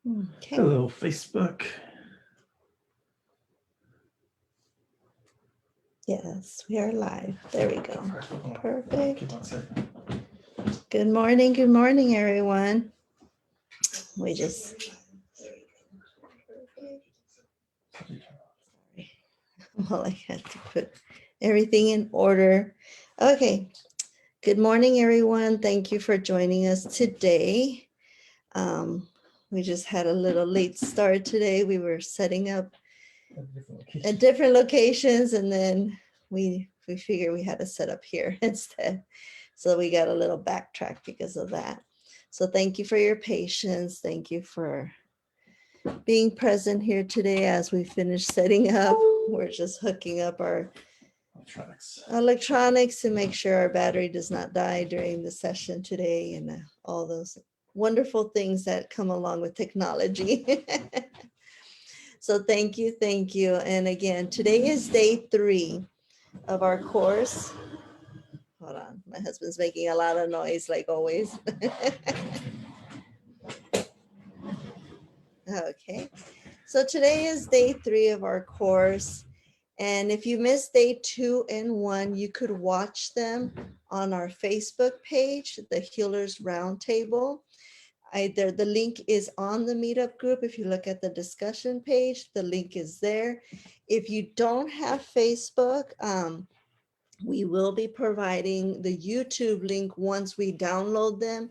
Okay. Hello, Facebook. Yes, we are live. There we go. Perfect. Keep on second. Good morning, everyone. We just sorry. Well, I had to put everything in order. Okay. Good morning, everyone. Thank you for joining us today. We just had a little late start today. We were setting up at different locations, and then we figured we had to set up here instead. So we got a little backtrack because of that. So thank you for your patience. Thank you for being present here today as we finish setting up. We're just hooking up our electronics to make sure our battery does not die during the session today, and all those wonderful things that come along with technology. So thank you. And again, today is day 3 of our course. Hold on, my husband's making a lot of noise like always. Okay, so today is day 3 of our course. And if you missed day 2 and 1, you could watch them on our Facebook page, the Healers Roundtable. The link is on the meetup group. If you look at the discussion page, the link is there. If you don't have Facebook, we will be providing the YouTube link once we download them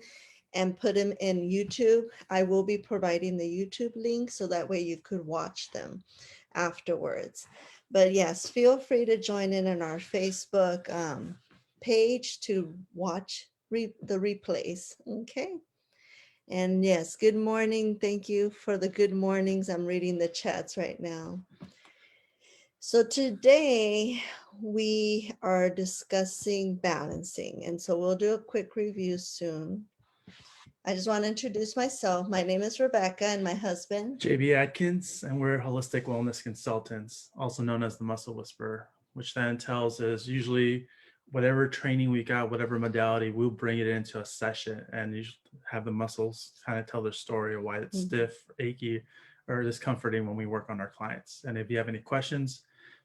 and put them in YouTube. I will be providing the YouTube link so that way you could watch them afterwards. But yes, feel free to join in on our Facebook page to watch the replays. Okay. And yes, good morning. Thank you for the good mornings. I'm reading the chats right now. So today we are discussing balancing. And so we'll do a quick review soon. I just want to introduce myself. My name is Rebecca and my husband, JB Atkins, and we're holistic wellness consultants, also known as the Muscle Whisperer, which that entails is usually whatever training we got, whatever modality, we'll bring it into a session and you have the muscles kind of tell their story of why it's stiff, achy, or discomforting when we work on our clients. And if you have any questions,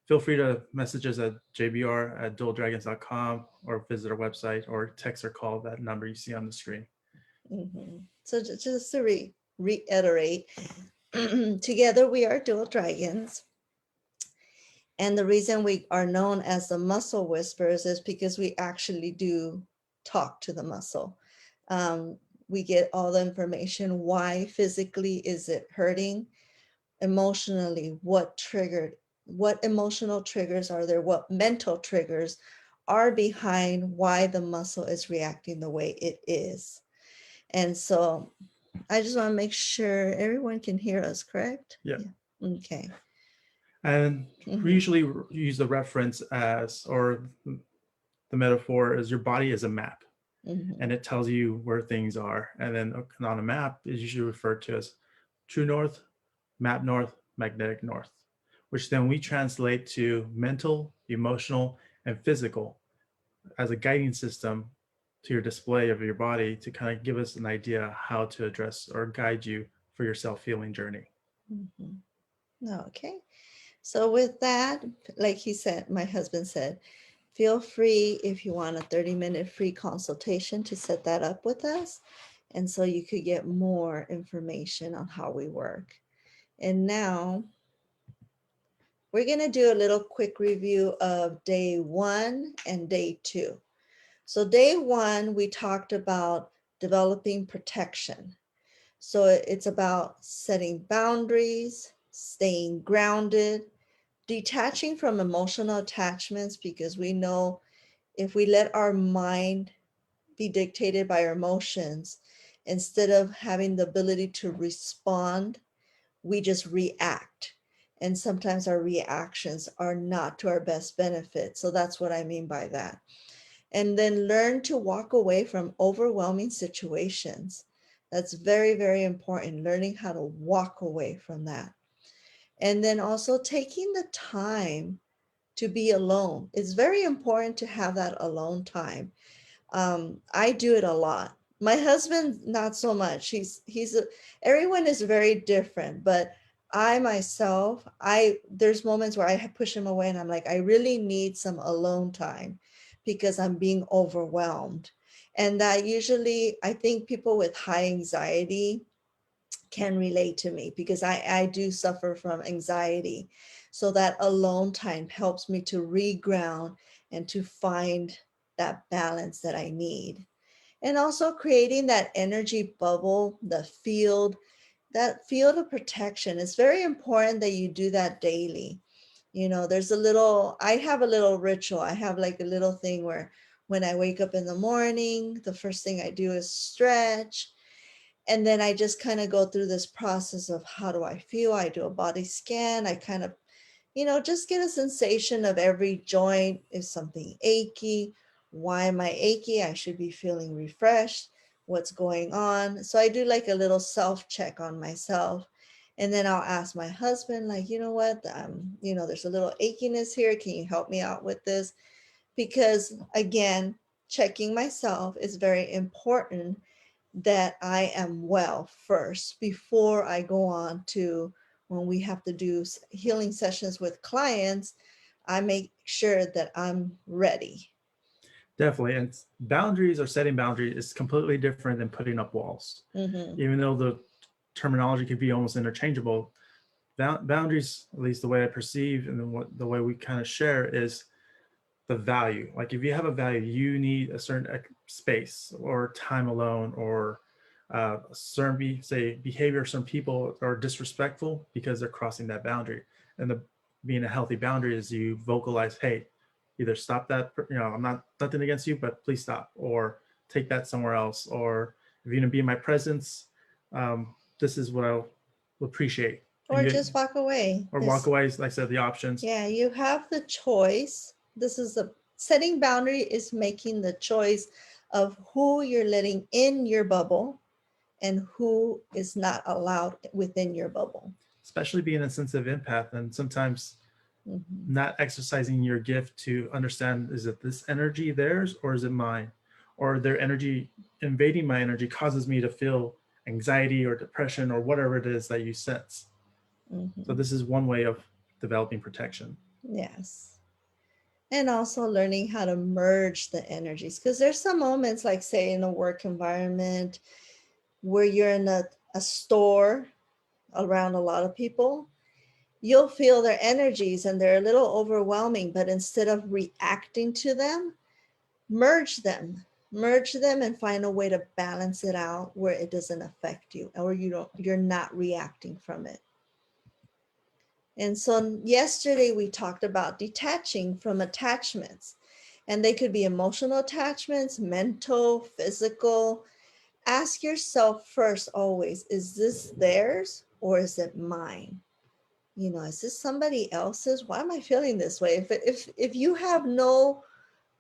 feel free to message us at jbr@dualdragons.com or visit our website or text or call that number you see on the screen. So just to reiterate, together we are Dual Dragons. And the reason we are known as the Muscle Whisperers is because we actually do talk to the muscle. We get all the information. Why physically is it hurting? Emotionally, what emotional triggers are there? What mental triggers are behind why the muscle is reacting the way it is? And so I just want to make sure everyone can hear us, correct? Yeah. Okay. And we usually use the reference as, or the metaphor is your body is a map, and it tells you where things are. And then on a map is usually referred to as true north, map north, magnetic north, which then we translate to mental, emotional, and physical as a guiding system to your display of your body to kind of give us an idea how to address or guide you for your self-healing journey. Okay. So with that, like he said, my husband said, feel free if you want a 30-minute free consultation to set that up with us. And so you could get more information on how we work. And now we're going to do a little quick review of day 1 and day 2. So day 1, we talked about developing protection. So it's about setting boundaries, staying grounded, detaching from emotional attachments, because we know if we let our mind be dictated by our emotions, instead of having the ability to respond, we just react. And sometimes our reactions are not to our best benefit. So that's what I mean by that. And then learn to walk away from overwhelming situations. That's very, very important, learning how to walk away from that. And then also taking the time to be alone. It's very important to have that alone time. I do it a lot. My husband, not so much. Everyone is very different, but I myself, there's moments where I push him away and I'm like, I really need some alone time because I'm being overwhelmed. And that usually, I think people with high anxiety can relate to me because I do suffer from anxiety. So that alone time helps me to reground and to find that balance that I need. And also creating that energy bubble, that field of protection. It's very important that you do that daily. I have a little ritual. I have like a little thing where when I wake up in the morning, the first thing I do is stretch. And then I just kind of go through this process of how do I feel? I do a body scan. I kind of just get a sensation of every joint. Is something achy? Why am I achy? I should be feeling refreshed. What's going on? So I do like a little self check on myself. And then I'll ask my husband, like, you know what? There's a little achiness here. Can you help me out with this? Because again, checking myself is very important that I am well first before I go on to when we have to do healing sessions with clients. I make sure that I'm ready. Definitely. And boundaries or setting boundaries is completely different than putting up walls. Mm-hmm. Even though the terminology could be almost interchangeable, boundaries, at least the way I perceive and the way we kind of share, is the value. Like if you have a value, you need a certain space or time alone, or certain say behavior. Some people are disrespectful because they're crossing that boundary. And being a healthy boundary is you vocalize, hey, either stop that, I'm not nothing against you, but please stop, or take that somewhere else, or if you're gonna be in my presence, this is what I'll appreciate. And Or just walk away. or walk away, like I said, the options. Yeah, you have the choice. This is a Setting boundary is making the choice of who you're letting in your bubble and who is not allowed within your bubble. Especially being a sensitive empath, and sometimes Mm-hmm. not exercising your gift to understand, is it this energy theirs or is it mine, or their energy invading my energy causes me to feel anxiety or depression or whatever it is that you sense. So Mm-hmm. this is one way of developing protection. Yes. And also learning how to merge the energies. Because there's some moments, like, say, in a work environment where you're in a store around a lot of people, you'll feel their energies and they're a little overwhelming. But instead of reacting to them, merge them. Merge them and find a way to balance it out where it doesn't affect you or you're not reacting from it. And so yesterday we talked about detaching from attachments. And they could be emotional attachments, mental, physical. Ask yourself first always, is this theirs or is it mine? Is this somebody else's? Why am I feeling this way? If you have no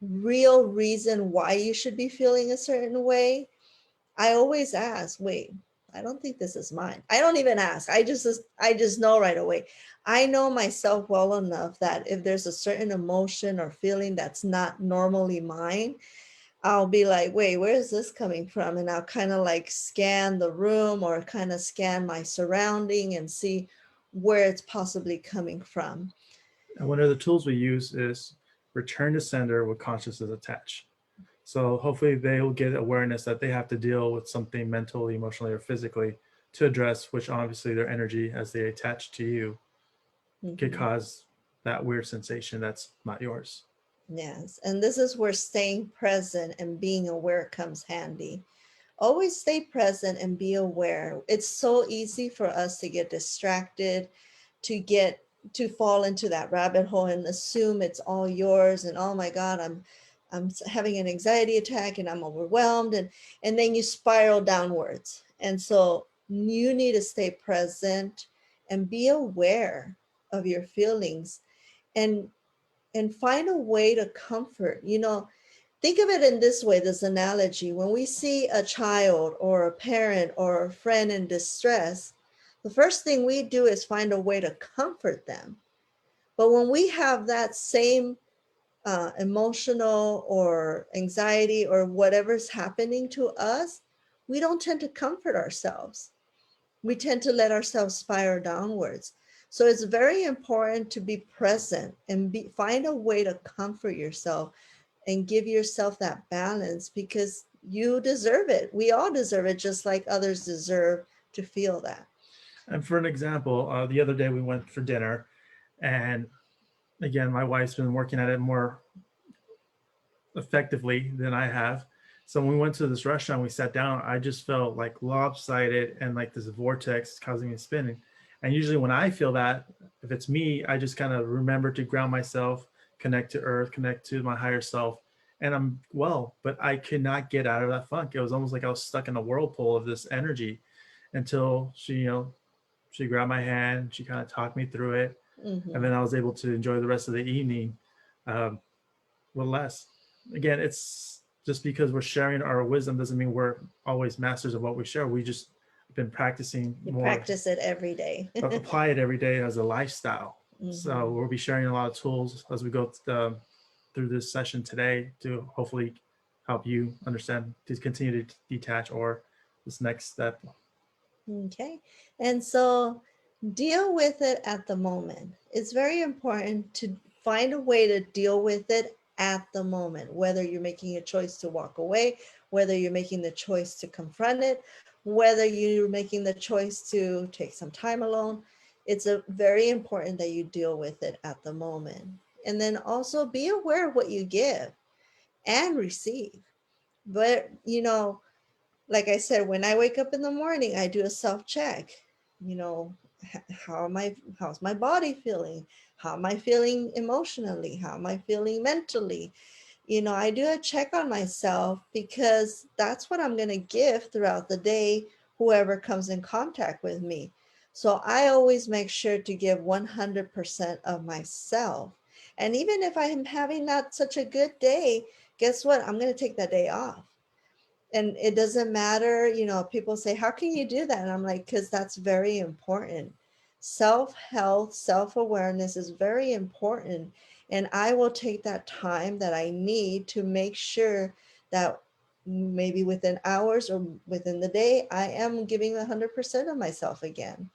real reason why you should be feeling a certain way, I always ask, wait, I don't think this is mine. I don't even ask. I just know right away. I know myself well enough that if there's a certain emotion or feeling that's not normally mine, I'll be like, wait, where is this coming from? And I'll kind of like scan the room or kind of scan my surrounding and see where it's possibly coming from. And one of the tools we use is return to sender with consciousness attached. So hopefully they'll get awareness that they have to deal with something mentally, emotionally, or physically to address, which obviously their energy as they attach to you could Mm-hmm. cause that weird sensation that's not yours. Yes. And this is where staying present and being aware comes handy. Always stay present and be aware. It's so easy for us to get distracted, to get to fall into that rabbit hole and assume it's all yours and oh my god, I'm having an anxiety attack and I'm overwhelmed, and then you spiral downwards. And so you need to stay present and be aware of your feelings, and find a way to comfort. Think of it in this way, this analogy. When we see a child or a parent or a friend in distress, the first thing we do is find a way to comfort them. But when we have that same emotional or anxiety or whatever's happening to us, we don't tend to comfort ourselves. We tend to let ourselves spiral downwards. So it's very important to be present and find a way to comfort yourself and give yourself that balance, because you deserve it. We all deserve it, just like others deserve to feel that. And for an example, the other day we went for dinner, and again, my wife's been working at it more effectively than I have. So when we went to this restaurant, we sat down, I just felt like lopsided and like this vortex causing me spinning. And usually when I feel that, if it's me, I just kind of remember to ground myself, connect to earth, connect to my higher self, and I'm well. But I could not get out of that funk. It was almost like I was stuck in a whirlpool of this energy until she, she grabbed my hand, she kind of talked me through it, and Mm-hmm. then I was able to enjoy the rest of the evening with less. Again, it's just because we're sharing our wisdom doesn't mean we're always masters of what we share. We just been practicing You more, practice it every day. apply it every day as a lifestyle. So Mm-hmm. we'll be sharing a lot of tools as we go through this session today to hopefully help you understand to continue to detach or this next step. Okay. And so deal with it at the moment. It's very important to find a way to deal with it at the moment, whether you're making a choice to walk away, whether you're making the choice to confront it, whether you're making the choice to take some time alone. It's very important that you deal with it at the moment. And then also be aware of what you give and receive. But, like I said, when I wake up in the morning, I do a self check. You know, how's my body feeling? How am I feeling emotionally? How am I feeling mentally? I do a check on myself, because that's what I'm going to give throughout the day, whoever comes in contact with me. So I always make sure to give 100% of myself. And even if I'm having not such a good day, guess what? I'm going to take that day off. And it doesn't matter, people say, how can you do that? And I'm like, because that's very important. Self-health, self-awareness is very important. And I will take that time that I need to make sure that maybe within hours or within the day, I am giving 100% of myself again.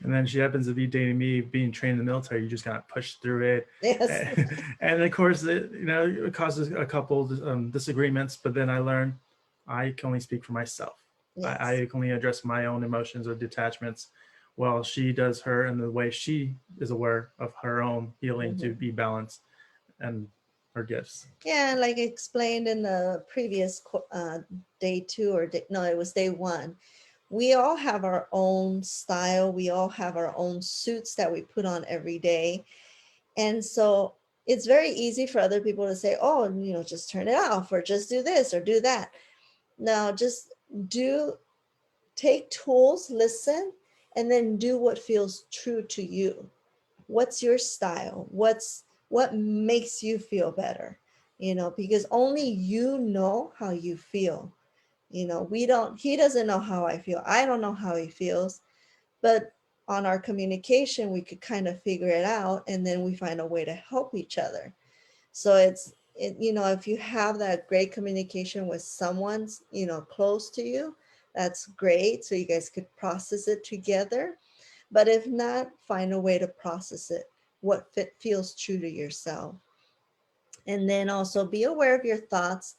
And then she happens to be dating me, being trained in the military. You just kind of push through it, Yes. and of course, it causes a couple disagreements. But then I learned I can only speak for myself. Yes. I can only address my own emotions or detachments, while she does her in the way she is aware of her own healing to Mm-hmm. be balanced and her gifts. Yeah, like I explained in the previous day two, or no, it was day one. We all have our own style. We all have our own suits that we put on every day. And so it's very easy for other people to say, oh, just turn it off, or just do this or do that. No, just do, take tools, listen, and then do what feels true to you. What's your style? What makes you feel better? Because only you know how you feel. We don't, he doesn't know how I feel. I don't know how he feels. But on our communication, we could kind of figure it out, and then we find a way to help each other. So if you have that great communication with someone, close to you, that's great. So you guys could process it together. But if not, find a way to process it, what feels true to yourself. And then also be aware of your thoughts.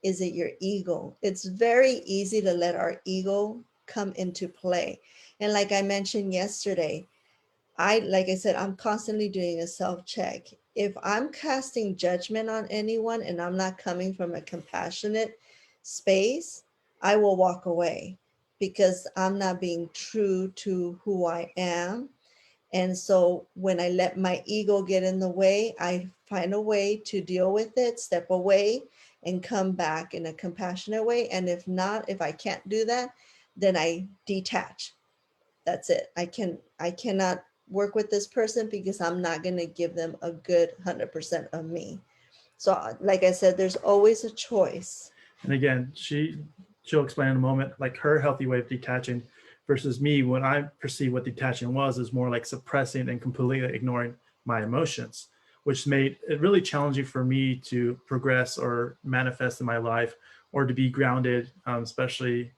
Is it your ego? It's very easy to let our ego come into play. And like I mentioned yesterday, like I said, I'm constantly doing a self check. If I'm casting judgment on anyone and I'm not coming from a compassionate space, I will walk away, because I'm not being true to who I am. And so when I let my ego get in the way, I find a way to deal with it, step away, and come back in a compassionate way. And if not, if I can't do that, then I detach. That's it. I cannot work with this person, because I'm not going to give them a good 100% of me. So like I said, there's always a choice. And again, she'll explain in a moment like her healthy way of detaching versus me when I perceive what detaching was is more like suppressing and completely ignoring my emotions, which made it really challenging for me to progress or manifest in my life or to be grounded, especially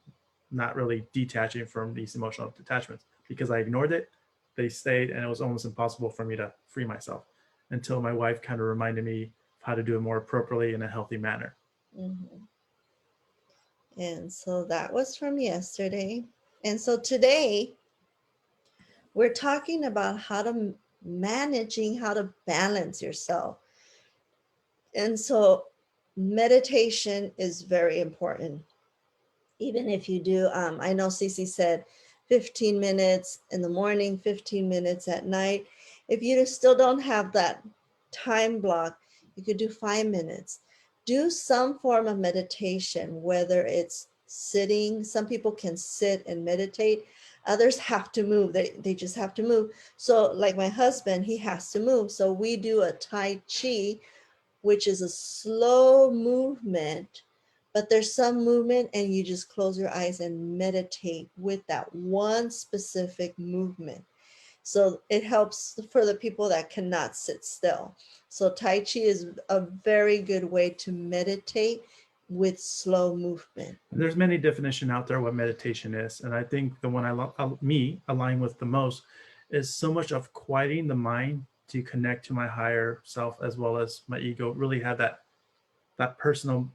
not really detaching from these emotional detachments because I ignored it. They stayed, and it was almost impossible for me to free myself until my wife kind of reminded me how to do it more appropriately in a healthy manner. Mm-hmm. And so that was from yesterday. And so today we're talking about how to managing how to balance yourself. And so meditation is very important. Even if you do, I know Cece said 15 minutes in the morning, 15 minutes at night. If you still don't have that time block, you could do 5 minutes. Do some form of meditation, whether it's sitting. Some people can sit and meditate. Others have to move. They just have to move. So like my husband, he has to move. So we do a Tai Chi, which is a slow movement, but there's some movement and you just close your eyes and meditate with that one specific movement. So it helps for the people that cannot sit still. So Tai Chi is a very good way to meditate with slow movement. And there's many definition out there what meditation is, and I think the one me align with the most is so much of quieting the mind to connect to my higher self as well as my ego. Really have that personal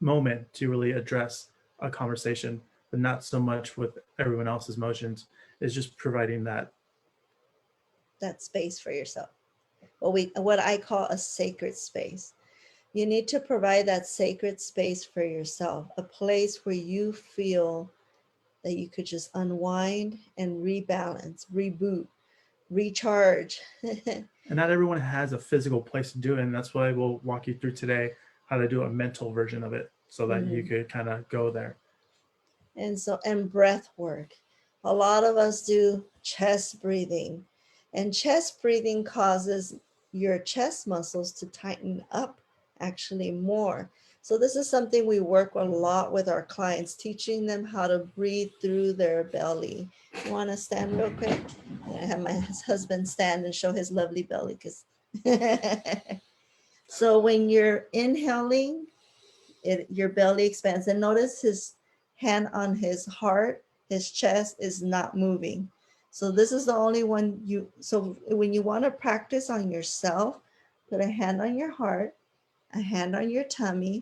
moment to really address a conversation, but not so much with everyone else's emotions. Is just providing that space for yourself. What I call a sacred space. You need to provide that sacred space for yourself, a place where you feel that you could just unwind and rebalance, reboot, recharge. and not everyone has a physical place to do it, and that's why we'll walk you through today how to do a mental version of it so that you could kind of go there. And breath work. A lot of us do chest breathing, and chest breathing causes your chest muscles to tighten up actually more. So this is something we work a lot with our clients, teaching them how to breathe through their belly. You want to stand real quick? I have my husband stand and show his lovely belly because so when you're inhaling, your belly expands, and notice his hand on his heart, his chest is not moving. So this is the only one so when you want to practice on yourself, put a hand on your heart, a hand on your tummy,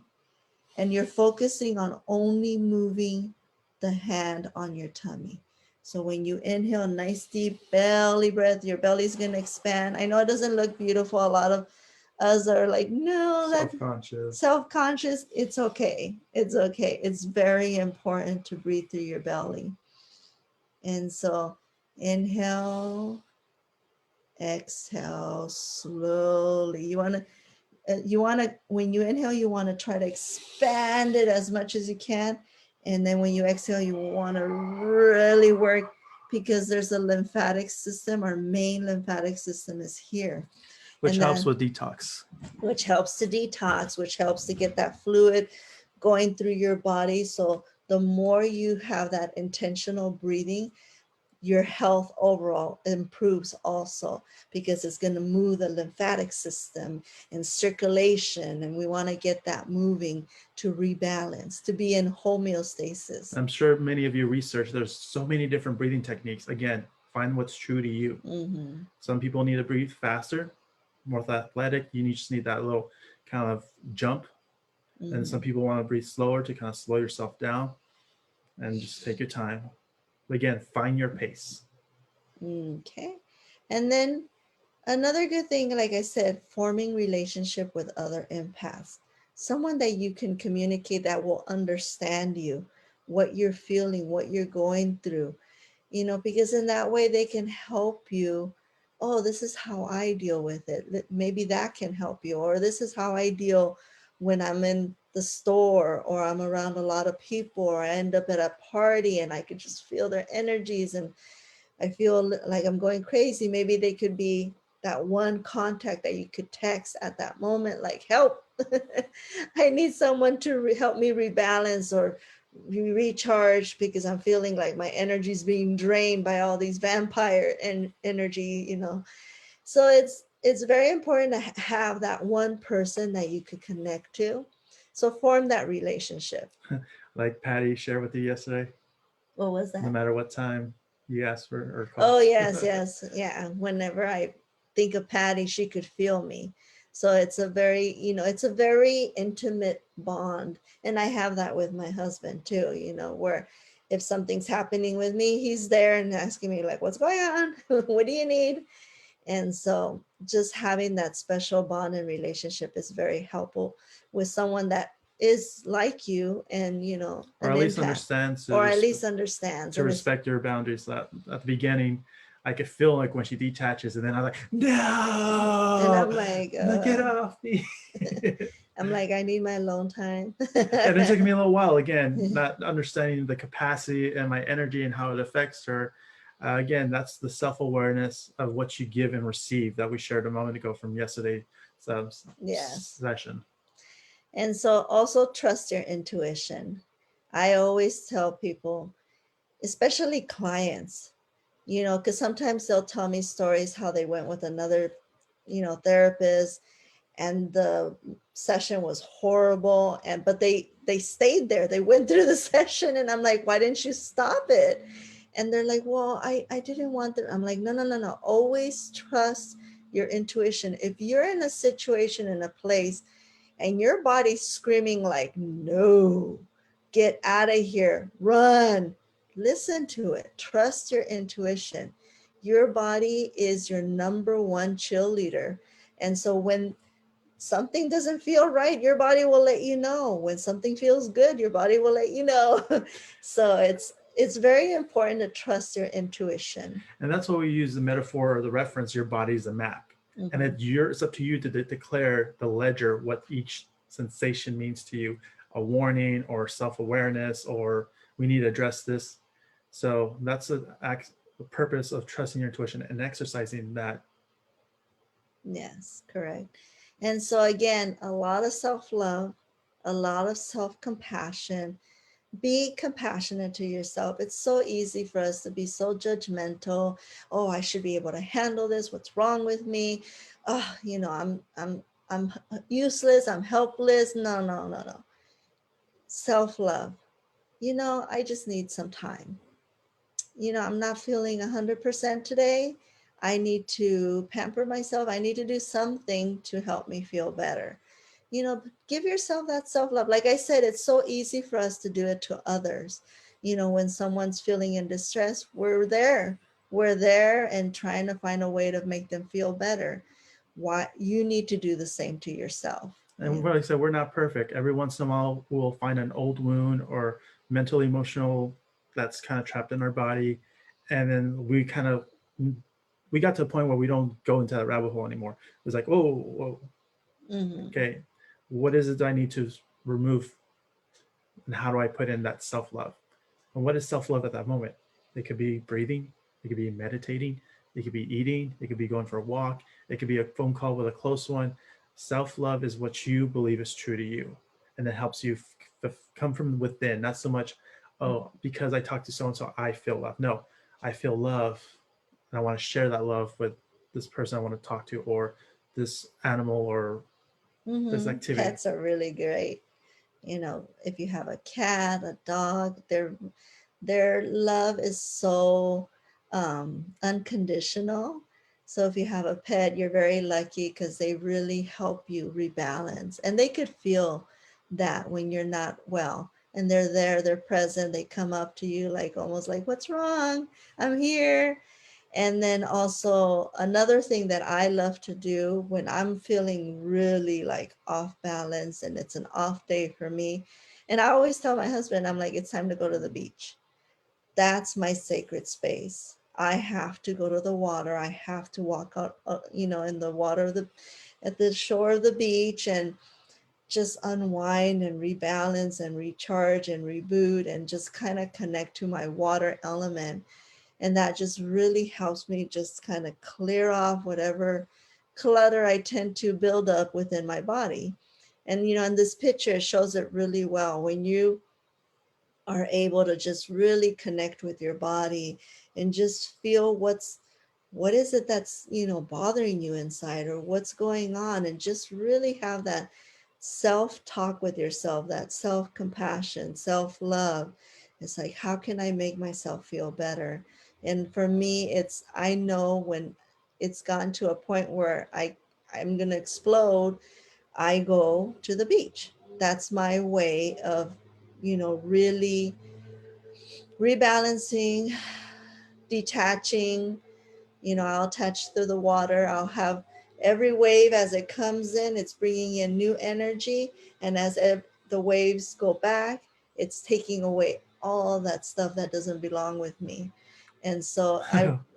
and you're focusing on only moving the hand on your tummy. So when you inhale, nice deep belly breath, your belly's going to expand. I know it doesn't look beautiful. A lot of us are like, no, that's self-conscious. It's okay. It's okay. It's very important to breathe through your belly. And so inhale, exhale slowly. When you inhale, you want to try to expand it as much as you can. And then when you exhale, you want to really work, because there's a lymphatic system. Our main lymphatic system is here. Which helps with detox. Which helps to detox, which helps to get that fluid going through your body. So the more you have that intentional breathing, your health overall improves also, because it's going to move the lymphatic system and circulation, and we want to get that moving to rebalance, to be in homeostasis. I'm sure many of you research, there's so many different breathing techniques. Again, find what's true to you. Some people need to breathe faster, more athletic. You just need that little kind of jump. And some people want to breathe slower to kind of slow yourself down and just take your time. But again, find your pace. Okay. And then another good thing, like I said, forming relationship with other empaths. Someone that you can communicate, that will understand you, what you're feeling, what you're going through, because in that way they can help you. Oh, this is how I deal with it. Maybe that can help you. Or this is how I deal when I'm in the store, or I'm around a lot of people, or I end up at a party and I could just feel their energies and I feel like I'm going crazy. Maybe they could be that one contact that you could text at that moment, like, help. I need someone to help me rebalance or recharge, because I'm feeling like my energy is being drained by all these vampire energy. So it's very important to have that one person that you could connect to. So form that relationship. Like Patty shared with you yesterday. What was no that? matter what time you ask for or call. Oh, yes, yes. Yeah. Whenever I think of Patty, she could feel me. So it's a very, it's a very intimate bond. And I have that with my husband too, where if something's happening with me, he's there and asking me, like, what's going on? What do you need? And so just having that special bond and relationship is very helpful with someone that is like you and, Or an at least empath, understands or at least understands. to And it's, respect your boundaries. That at the beginning, I could feel like when she detaches, and then I'm like, and no, I'm like, no, get off me. I'm like, I need my alone time. And it took me a little while, again, not understanding the capacity and my energy and how it affects her. Again, that's the self-awareness of what you give and receive that we shared a moment ago from yesterday's Yes. session. And so also trust your intuition. I always tell people, especially clients, because sometimes they'll tell me stories how they went with another, therapist, and the session was horrible, and but they stayed there, they went through the session, and I'm like, why didn't you stop it? And they're like, well, I didn't want them. I'm like, no, no, no, no, always trust your intuition. If you're in a situation, in a place, and your body's screaming like, no, get out of here, run, listen to it, trust your intuition. Your body is your number one cheerleader. And so when something doesn't feel right, your body will let you know. When something feels good, your body will let you know. So it's very important to trust your intuition. And that's why we use the metaphor or the reference, your body's a map. And it's up to you to declare the ledger what each sensation means to you, a warning or self-awareness, or we need to address this. So that's the purpose of trusting your intuition and exercising that. Yes, correct. And so again, a lot of self-love, a lot of self-compassion. Be compassionate to yourself. It's so easy for us to be so judgmental. Oh, I should be able to handle this. What's wrong with me? Oh, I'm useless. I'm helpless. No, no, no, no. Self-love. I just need some time. I'm not feeling 100% today. I need to pamper myself. I need to do something to help me feel better. Give yourself that self love. Like I said, it's so easy for us to do it to others. When someone's feeling in distress, we're there. We're there and trying to find a way to make them feel better. Why you need to do the same to yourself. And like I said, we're not perfect. Every once in a while, we'll find an old wound or mental, emotional that's kind of trapped in our body. And then we got to a point where we don't go into that rabbit hole anymore. It was like, whoa, whoa, okay, what is it that I need to remove? And how do I put in that self love? And what is self love at that moment? It could be breathing, it could be meditating, it could be eating, it could be going for a walk, it could be a phone call with a close one. Self love is what you believe is true to you. And it helps you come from within, not so much, oh, because I talked to so and so, I feel love. No, I feel love. And I want to share that love with this person I want to talk to, or this animal, or this activity. Pets are really great. If you have a cat, a dog, their love is so unconditional. So if you have a pet, you're very lucky because they really help you rebalance. And they could feel that when you're not well. And they're there, they're present, they come up to you like almost like, what's wrong? I'm here. And then also another thing that I love to do when I'm feeling really like off balance and it's an off day for me. And I always tell my husband, I'm like, it's time to go to the beach. That's my sacred space. I have to go to the water. I have to walk out, in the water at the shore of the beach and just unwind and rebalance and recharge and reboot and just kind of connect to my water element. And that just really helps me just kind of clear off whatever clutter I tend to build up within my body. And in this picture it shows it really well when you are able to just really connect with your body and just feel what is it that's bothering you inside, or what's going on, and just really have that self talk with yourself, that self compassion, self love, It's like, how can I make myself feel better? And for me, it's, I know when it's gotten to a point where I'm going to explode, I go to the beach. That's my way of, really rebalancing, detaching. I'll touch through the water. I'll have every wave as it comes in, it's bringing in new energy. And as the waves go back, it's taking away all that stuff that doesn't belong with me. And so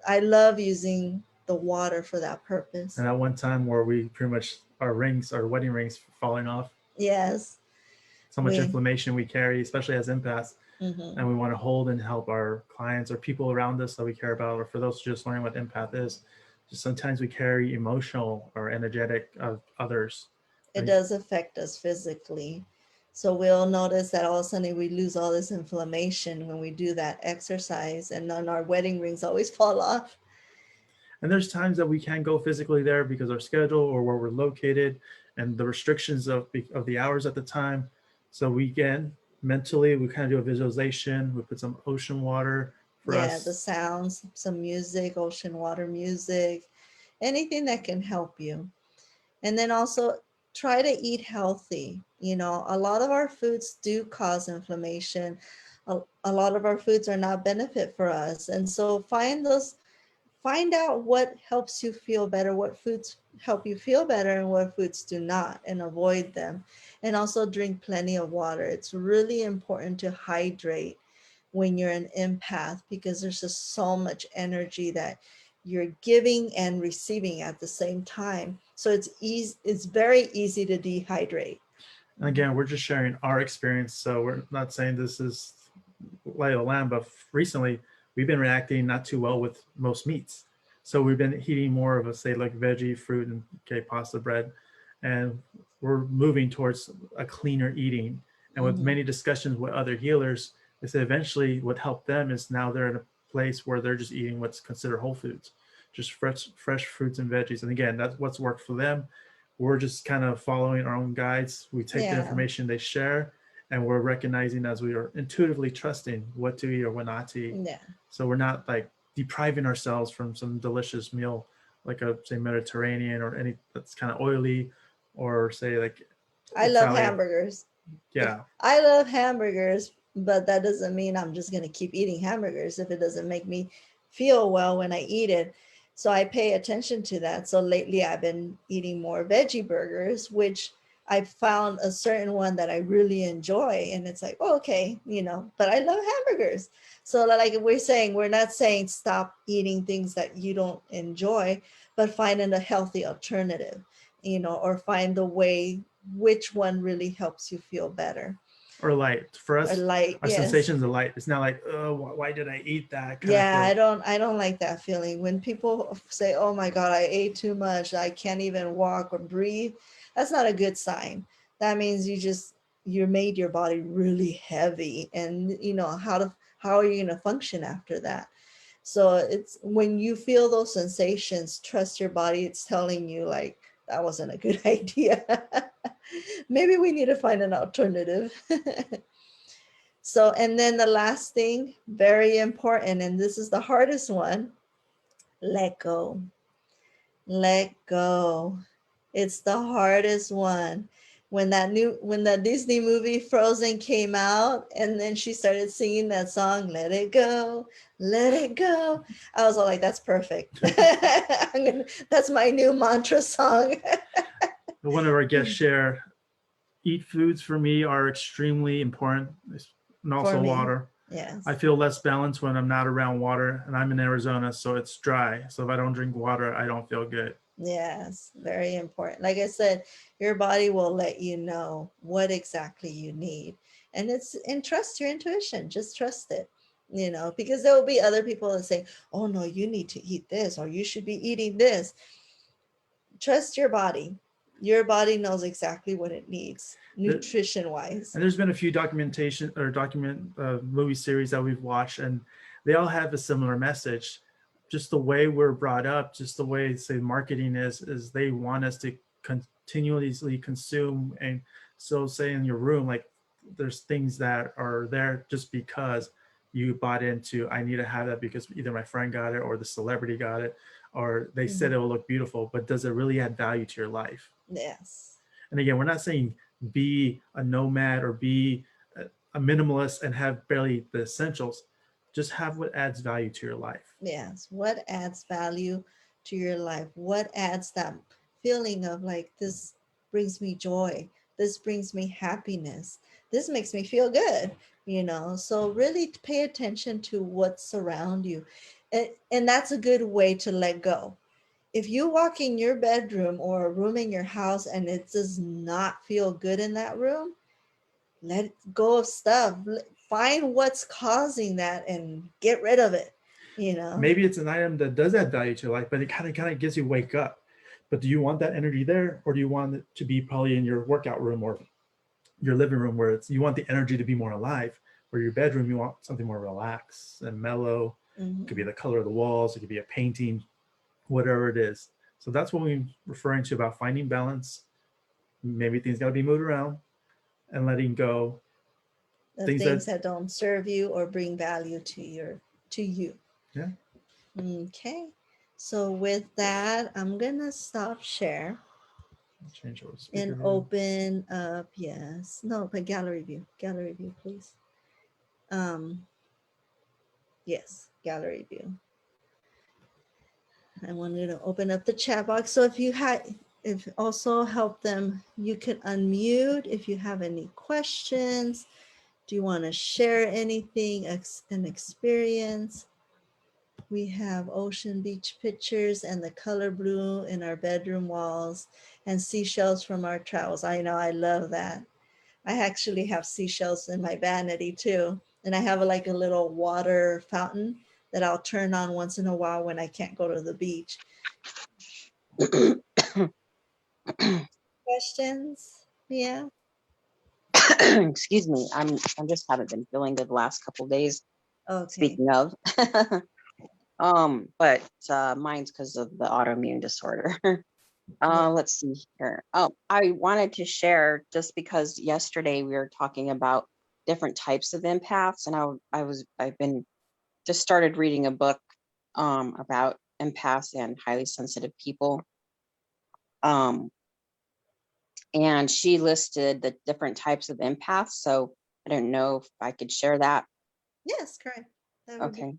I love using the water for that purpose. And at one time where we pretty much our wedding rings falling off, Yes, so much we. inflammation we carry, especially as empaths, Hmm. and we want to hold and help our clients or people around us that we care about, or for those just learning what empath is, just sometimes we carry emotional or energetic of others. It Like, does affect us physically. So we'll notice that all of a sudden we lose all this inflammation when we do that exercise, and then our wedding rings always fall off. and there's times that we can't go physically there because our schedule or where we're located and the restrictions of the hours at the time. So we can mentally we kind of do a visualization. We put some ocean water for Yeah, the us. sounds, some music, ocean water music, anything that can help you. And then also try to eat healthy. A lot of our foods do cause inflammation. A lot of our foods are not benefit for us. And so find out what helps you feel better, what foods help you feel better, and what foods do not, and avoid them. And also drink plenty of water. It's really important to hydrate when you're an empath, because there's just so much energy that you're giving and receiving at the same time. So it's very easy to dehydrate. And again, we're just sharing our experience. So we're not saying this is lay of the land, but recently we've been reacting not too well with most meats. So we've been eating more of a say like veggie, fruit, and okay, pasta, bread, and we're moving towards a cleaner eating. And with Mm-hmm. many discussions with other healers, they said eventually what helped them is now they're in a place where they're just eating what's considered whole foods, just fresh fruits and veggies. And again, that's what's worked for them. We're just kind of following our own guides. We take the Yeah, information they share, and we're recognizing as we are intuitively trusting what to eat or what not to eat. yeah. So we're not like depriving ourselves from some delicious meal like a say Mediterranean or any that's kind of oily, or say like I love Italian. hamburgers. If Yeah. I love hamburgers, but that doesn't mean I'm just going to keep eating hamburgers if it doesn't make me feel well when I eat it. So I pay attention to that. So lately I've been eating more veggie burgers, which I found a certain one that I really enjoy. And it's like, oh, okay, but I love hamburgers. So like we're saying, we're not saying stop eating things that you don't enjoy, but finding a healthy alternative, or find the way, which one really helps you feel better. Or light for Or us. light, Our yes. sensations of light. It's not like, oh, why did I eat that kind of Yeah, feel. I don't like that feeling when people say, "Oh my god, I ate too much. I can't even walk or breathe." That's not a good sign. That means you made your body really heavy, and how are you going to function after that? So it's when you feel those sensations, trust your body. It's telling you like that wasn't a good idea. Maybe we need to find an alternative. So, and then the last thing, very important, and this is the hardest one, let go. Let go. It's the hardest one. When that Disney movie Frozen came out and then she started singing that song, let it go, let it go. I was all like, that's perfect. That's my new mantra song. One of our guests share eat foods for me are extremely important, and For also me. water. Yes. I feel less balanced when I'm not around water, and I'm in Arizona, so it's dry. So if I don't drink water, I don't feel good. Yes, very important. Like I said, your body will let you know what exactly you need. And trust your intuition. Just trust it. Because there will be other people that say, "Oh no, you need to eat this or you should be eating this." Trust your body. Your body knows exactly what it needs, There, nutrition wise. and there's been a few document movie series that we've watched, and they all have a similar message. Just the way we're brought up, just the way say marketing is they want us to continuously consume. And so say in your room, like there's things that are there just because you bought into, I need to have that because either my friend got it or the celebrity got it or they said it will look beautiful, but does it really add value to your life? Yes. And again, we're not saying be a nomad or be a minimalist and have barely the essentials. Just have what adds value to your life. Yes. What adds value to your life? What adds that feeling of like, this brings me joy. This brings me happiness. This makes me feel good, you know? So really pay attention to what's around you. And that's a good way to let go. If you walk in your bedroom or a room in your house and it does not feel good in that room, let go of stuff. Find what's causing that and get rid of it, you know? Maybe it's an item that does add value to your life, but it kind of gives you wake up. But do you want that energy there, or do you want it to be probably in your workout room or your living room where it's you want the energy to be more alive? Or your bedroom, you want something more relaxed and mellow. It could be the color of the walls, it could be a painting, whatever it is. So that's what we're referring to about finding balance. Maybe things got to be moved around and letting go The things things that, that don't serve you or bring value to you. yeah. Okay. So with that, I'm gonna stop share Change over speaker and view. open up, yes. No, but gallery view. Gallery view, please. Um, yes, gallery view. I wanted to open up the chat box. So if also help them, you can unmute if you have any questions. Do you want to share anything, an experience? We have ocean beach pictures and the color blue in our bedroom walls and seashells from our travels. I know, I love that. I actually have seashells in my vanity too. And I have like a little water fountain that I'll turn on once in a while when I can't go to the beach. Questions? Yeah. Excuse me. I just haven't been feeling good the last couple of days. Okay. Speaking of, but mine's because of the autoimmune disorder. Yeah. Let's see here. Oh, I wanted to share just because yesterday we were talking about different types of empaths, and I've been just started reading a book about empaths and highly sensitive people. And she listed the different types of empaths. So I don't know if I could share that. Yes, correct. That would be. Okay.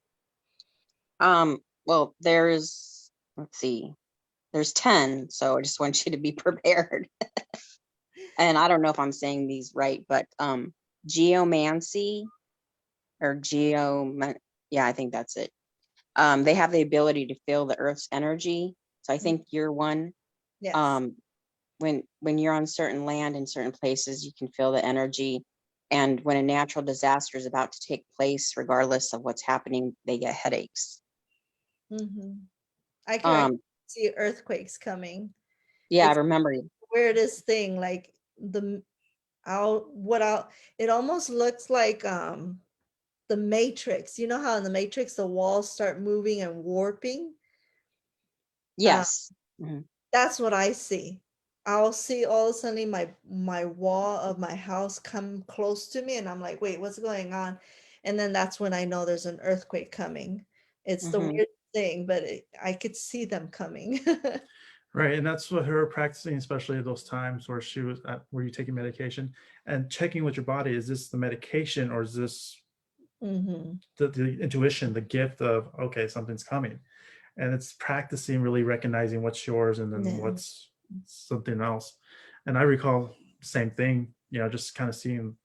Well, let's see, there's 10. So I just want you to be prepared. And I don't know if I'm saying these right, but geomancy or yeah, I think that's it. They have the ability to feel the earth's energy. So I think you're one. Yes. When you're on certain land in certain places, you can feel the energy. And when a natural disaster is about to take place, regardless of what's happening, they get headaches. I can see earthquakes coming. Yeah, It's I remember. weirdest thing, like it almost looks like the Matrix. You know how in the Matrix the walls start moving and warping? Yes. That's what I see. I'll see all of a sudden my wall of my house come close to me and I'm like, wait, what's going on? And then that's when I know there's an earthquake coming. It's the weird thing, but I could see them coming. Right, and that's what her practicing, especially at those times where were you taking medication and checking with your body, is this the medication or is this the intuition, the gift of, okay, something's coming? And it's practicing really recognizing what's yours and then what's something else. And I recall the same thing, just kind of seeing,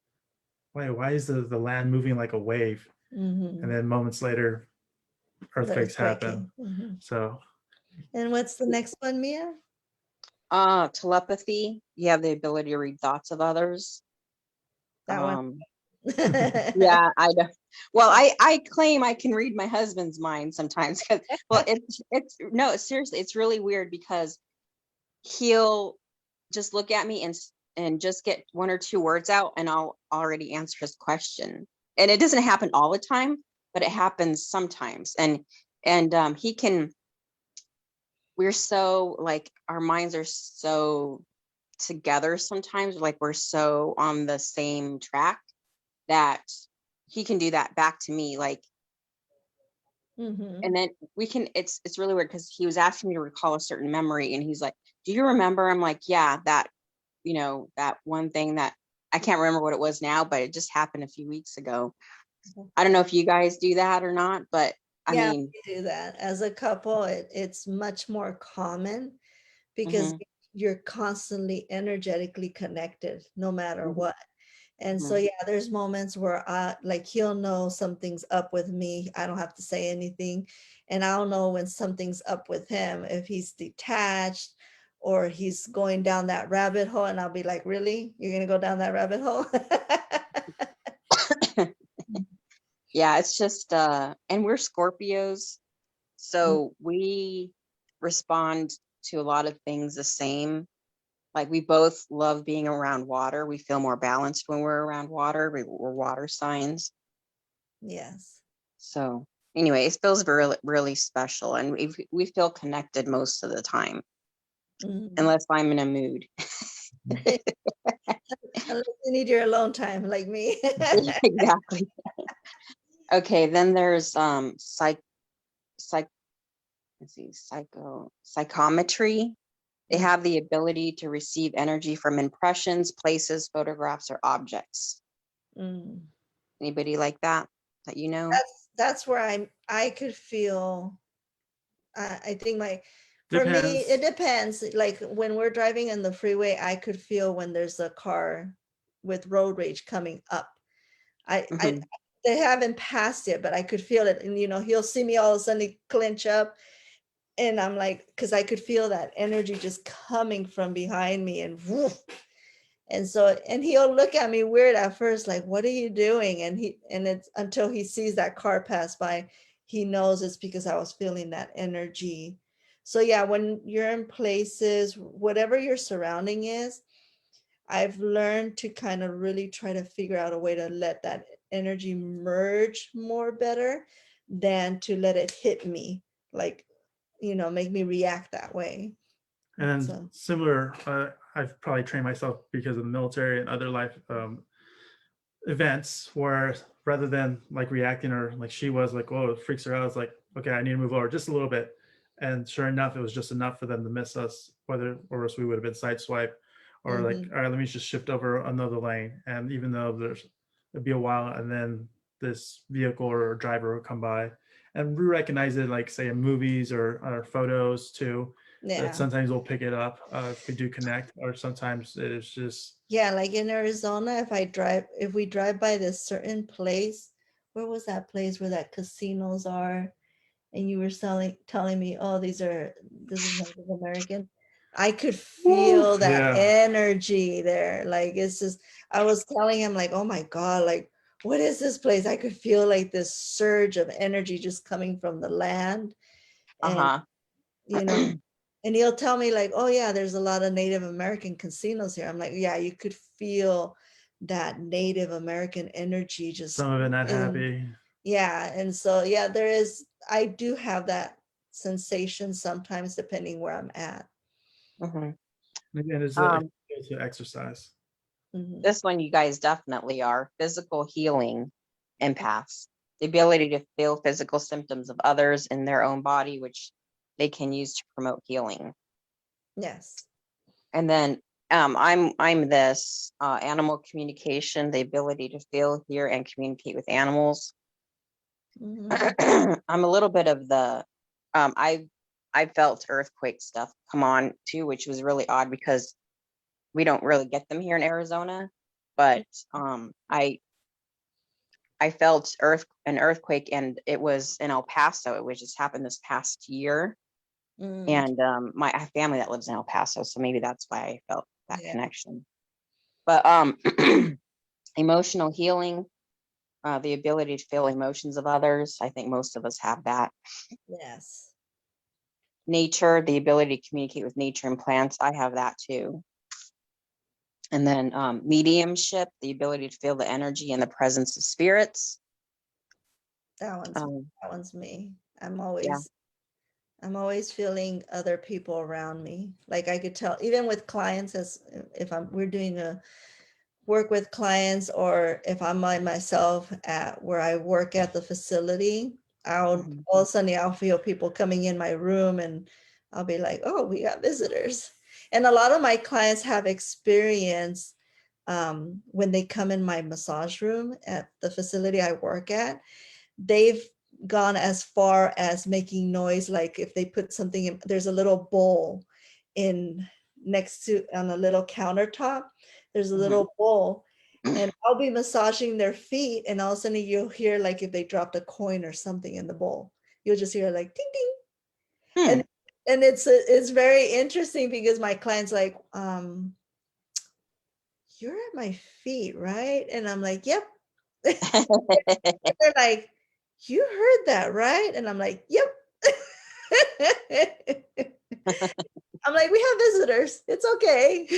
why is the land moving like a wave? And then moments later, earthquakes happen. So. And what's the next one, Mia? Telepathy. You have the ability to read thoughts of others. That one. Yeah, I know. Well, I claim I can read my husband's mind sometimes because, well, seriously, it's really weird because he'll just look at me and just get one or two words out and I'll already answer his question. And it doesn't happen all the time, but it happens sometimes. And he can, we're so like, our minds are so together sometimes, like we're so on the same track that he can do that back to me, like, and then we can, it's really weird because he was asking me to recall a certain memory and he's like, do you remember? I'm like, yeah, that, that one thing that I can't remember what it was now, but it just happened a few weeks ago. I don't know if you guys do that or not, but I Yeah, mean, we do that as a couple. It's much more common because mhm, you're constantly energetically connected no matter mhm, what. And so, mhm. yeah, there's moments where like he'll know something's up with me. I don't have to say anything. And I'll know when something's up with him, if he's detached or he's going down that rabbit hole. And I'll be like, really? You're going to go down that rabbit hole? Yeah, it's just and we're Scorpios, Mm, so we respond to a lot of things the same. Like we both love being around water. We feel more balanced when we're around water. We're water signs. yes. So anyway, it feels really, really special, and we feel connected most of the time, Mhm. unless I'm in a mood. Unless you need your alone time like me. Exactly. Okay, then there's psych let's see, psychometry. They Mm, have the ability to receive energy from impressions, places, photographs, or objects. mm. Anybody like that you know? That's where I could feel. I think for me it Depends. depends. Like when we're driving in the freeway, I could feel when there's a car with road rage coming up. I Hmm. they haven't passed yet, but I could feel it, and he'll see me all of a sudden clinch up, and I'm like, because I could feel that energy just coming from behind me, and woof. And so, and he'll look at me weird at first, like, what are you doing? And it's until he sees that car pass by, he knows it's because I was feeling that energy. So yeah, when you're in places, whatever your surrounding is, I've learned to kind of really try to figure out a way to let that energy merge more better than to let it hit me, like, make me react that way. And So, similar, I've probably trained myself because of the military and other life events where rather than like reacting or like she was like, oh, it freaks her out. It's like, okay, I need to move over just a little bit. And sure enough, it was just enough for them to miss us, whether or else we would have been sideswiped or like, mhm, all right, let me just shift over another lane. And even though it'd be a while and then this vehicle or driver would come by and we recognize it, like say in movies or photos too, that yeah. sometimes we'll pick it up if we do connect, or sometimes it's just Yeah, like in Arizona, if we drive by this certain place, where was that place where that casinos are? And you were telling me, oh, this is Native American. I could woo, feel that yeah. energy there. Like it's just, I was telling him, like, oh my God, like, what is this place? I could feel like this surge of energy just coming from the land. And Uh-huh. you know, and he'll tell me like, oh yeah, there's a lot of Native American casinos here. I'm like, yeah, you could feel that Native American energy just Some of it not in, happy. yeah. And so yeah, I do have that sensation sometimes depending where I'm at. Hmm. And again, it's Um, to exercise. Mhm. this one you guys definitely are. Physical healing empaths. The ability to feel physical symptoms of others in their own body, which they can use to promote healing. Yes. And then I'm this animal communication, the ability to feel, hear, and communicate with animals. Mhm. I'm a little bit of the I felt earthquake stuff come on too, which was really odd because we don't really get them here in Arizona. But I felt an earthquake, and it was in El Paso. It was just happened this past year, Mm, and I have family that lives in El Paso, so maybe that's why I felt that yeah. connection. But emotional healing, the ability to feel emotions of others. I think most of us have that. Yes. Nature, the ability to communicate with nature and plants. I have that too. And then mediumship, the ability to feel the energy and the presence of spirits. That one's Um, that one's me. I'm yeah, always I'm always feeling other people around me. Like I could tell, even with clients, as if we're doing a work with clients, or if I'm by myself at where I work at the facility, I'll Mhm. all of a sudden I'll feel people coming in my room, and I'll be like, oh, we got visitors. And a lot of my clients have experience when they come in my massage room at the facility I work at. They've gone as far as making noise, like if they put something in, there's a little bowl in next to on a little countertop, there's a Mhm. little bowl, and I'll be massaging their feet, and all of a sudden you'll hear, like if they dropped a coin or something in the bowl, you'll just hear like ding ding. Hmm. And it's very interesting because my clients like, you're at my feet, right? And I'm like, yep. They're like, you heard that, right? And I'm like, yep. I'm like, we have visitors. It's okay.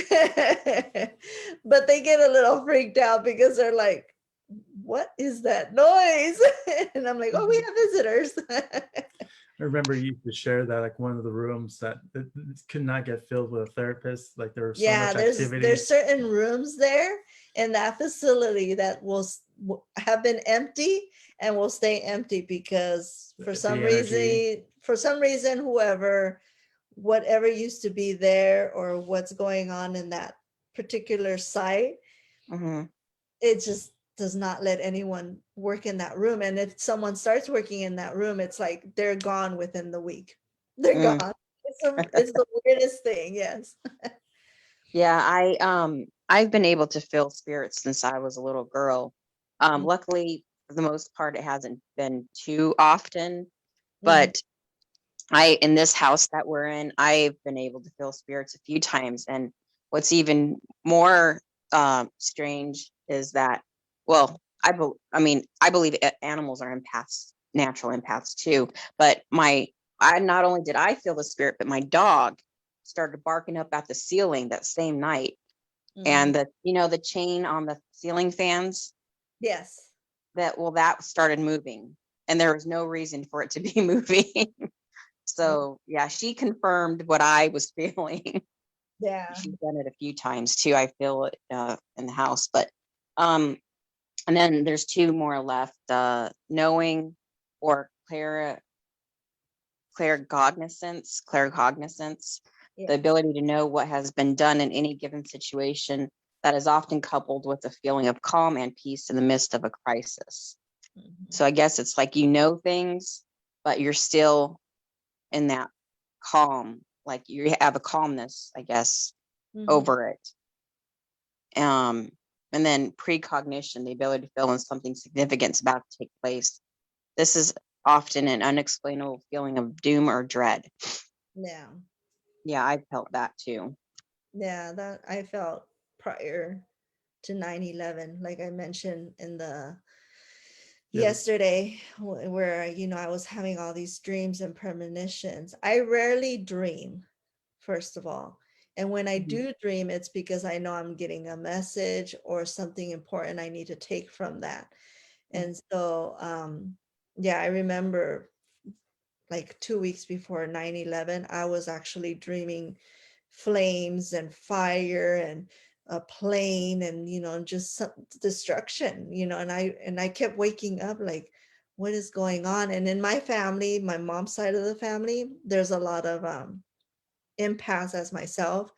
But they get a little freaked out because they're like, what is that noise? And I'm like, oh, we have visitors. I remember you used to share that, like one of the rooms that could not get filled with a therapist. Like there was so Yeah, much activity. there's certain rooms there in that facility that have been empty and will stay empty because The energy. for some reason, whatever used to be there or what's going on in that particular site, Mhm. it just does not let anyone work in that room. And if someone starts working in that room, it's like they're gone within the week. They're Mm. gone. It's the weirdest thing. Yes. Yeah, I've been able to feel spirits since I was a little girl. Luckily, for the most part, it hasn't been too often, Mhm. but I in this house that we're in, I've been able to feel spirits a few times. And what's even more strange is that, well, I mean, I believe animals are empaths, natural empaths too. But I not only did I feel the spirit, but my dog started barking up at the ceiling that same night. Mhm. And the chain on the ceiling fans, Yes. that started moving, and there was no reason for it to be moving. So yeah, she confirmed what I was feeling. Yeah. She's done it a few times too. I feel it in the house, but um, and then there's two more left. Knowing or claircognizance, the Yeah. ability to know what has been done in any given situation, that is often coupled with a feeling of calm and peace in the midst of a crisis. Mhm. So I guess it's like things, but you're still in that calm, like you have a calmness, I guess, Mhm. over it. Um, and then precognition, the ability to feel when something significant is about to take place. This is often an unexplainable feeling of doom or dread. Yeah. Yeah, I felt that too. Yeah, that I felt prior to 9/11, like I mentioned in the Yeah. yesterday, where I was having all these dreams and premonitions. I rarely dream, first of all. And when I Mhm. do dream, it's because I know I'm getting a message or something important I need to take from that. And so yeah, I remember like 2 weeks before 9/11, I was actually dreaming flames and fire and a plane and just some destruction, and I kept waking up like, what is going on? And in my family, my mom's side of the family, there's a lot of empaths as myself.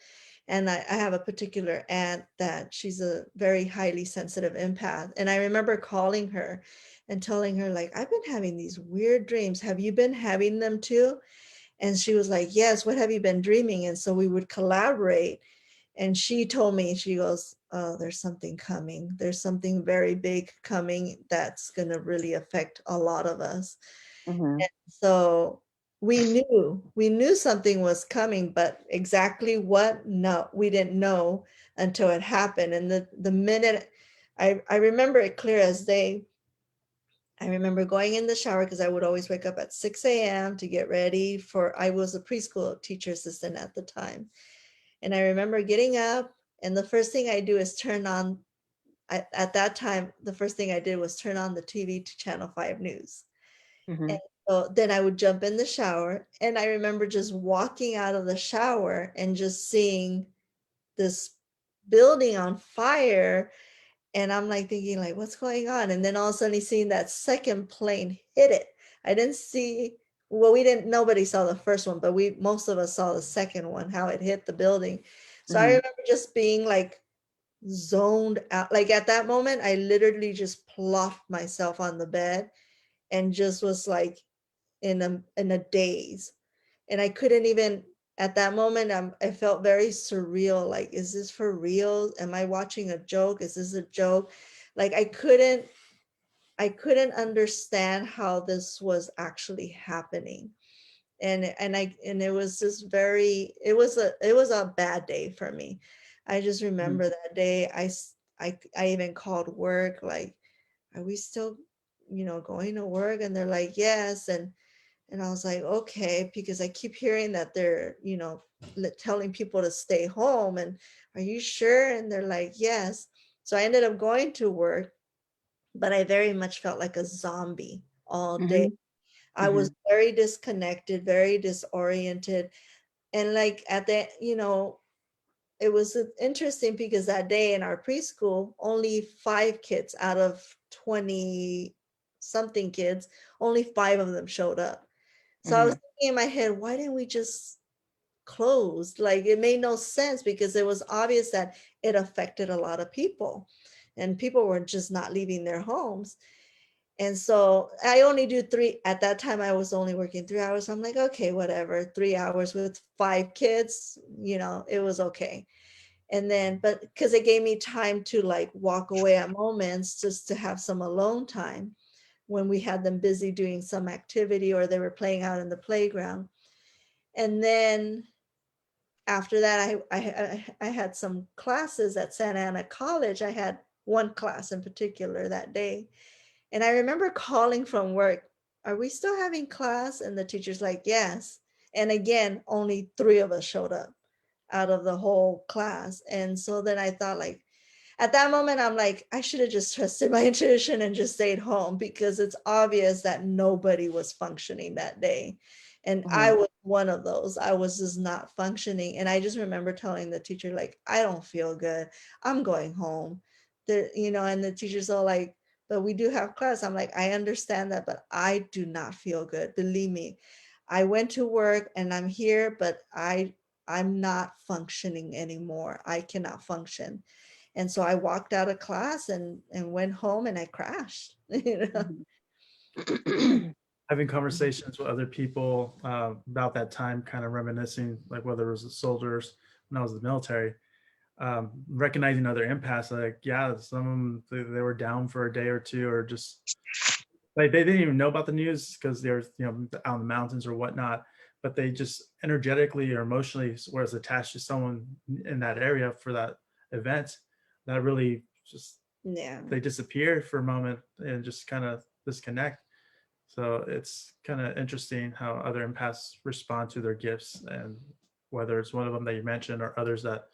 And I have a particular aunt that she's a very highly sensitive empath. And I remember calling her and telling her, like, I've been having these weird dreams. Have you been having them too? And she was like, yes, what have you been dreaming? And so we would collaborate. And she told me, she goes, oh, there's something coming. There's something very big coming that's going to really affect a lot of us. Mhm. So we knew something was coming, but exactly what, no, we didn't know until it happened. And the minute I remember it clear as day. I remember going in the shower because I would always wake up at 6 a.m. to get ready I was a preschool teacher assistant at the time. And I remember getting up, and the first thing I do is turn on, at that time, the first thing I did was turn on the TV to Channel 5 News. And Mhm. So then I would jump in the shower, and I remember just walking out of the shower and just seeing this building on fire. And I'm like thinking like, what's going on? And then all of a sudden seeing that second plane hit it. I didn't see, well, nobody saw the first one, but most of us saw the second one, how it hit the building. So I remember just being like zoned out. Like at that moment, I literally just plopped myself on the bed and just was like in a daze. And I couldn't even, at that moment, I felt very surreal. Like, is this for real? Am I watching a joke? Is this a joke? Like I couldn't understand how this was actually happening. And it was just it was a bad day for me. I just remember that day. I even called work, like, are we still, going to work? And they're like, yes. And I was like, okay, because I keep hearing that they're, telling people to stay home. And are you sure? And they're like, yes. So I ended up going to work, but I very much felt like a zombie all day. I was very disconnected, very disoriented. And like at the, it was interesting because that day in our preschool, only 5 kids out of 20 something kids, only 5 of them showed up. So I was thinking in my head, why didn't we just close? Like it made no sense because it was obvious that it affected a lot of people and people were just not leaving their homes. And so I only do 3 at that time. I was only working 3 hours. I'm like, okay, whatever, 3 hours with 5 kids, it was okay. And then, but because it gave me time to like walk away at moments just to have some alone time when we had them busy doing some activity or they were playing out in the playground. And then after that, I had some classes at Santa Ana College. I had one class in particular that day. And I remember calling from work, are we still having class? And the teacher's like, yes. And again, only 3 of us showed up out of the whole class. And so then I thought like, at that moment, I'm like, I should have just trusted my intuition and just stayed home because it's obvious that nobody was functioning that day. And I was one of those. I was just not functioning. And I just remember telling the teacher, like, I don't feel good. I'm going home. And the teacher's all like, but we do have class. I'm like, I understand that, but I do not feel good. Believe me. I went to work and I'm here, but I'm not functioning anymore. I cannot function. And so I walked out of class and went home and I crashed. Having conversations with other people about that time, kind of reminiscing, like whether it was the soldiers when I was in the military, recognizing other empaths, like, yeah, some of them, they were down for a day or two, or just like they didn't even know about the news because they're, out in the mountains or whatnot, but they just energetically or emotionally was attached to someone in that area for that event that really just, Yeah. they disappeared for a moment and just kind of disconnect. So it's kind of interesting how other empaths respond to their gifts, and whether it's one of them that you mentioned or others that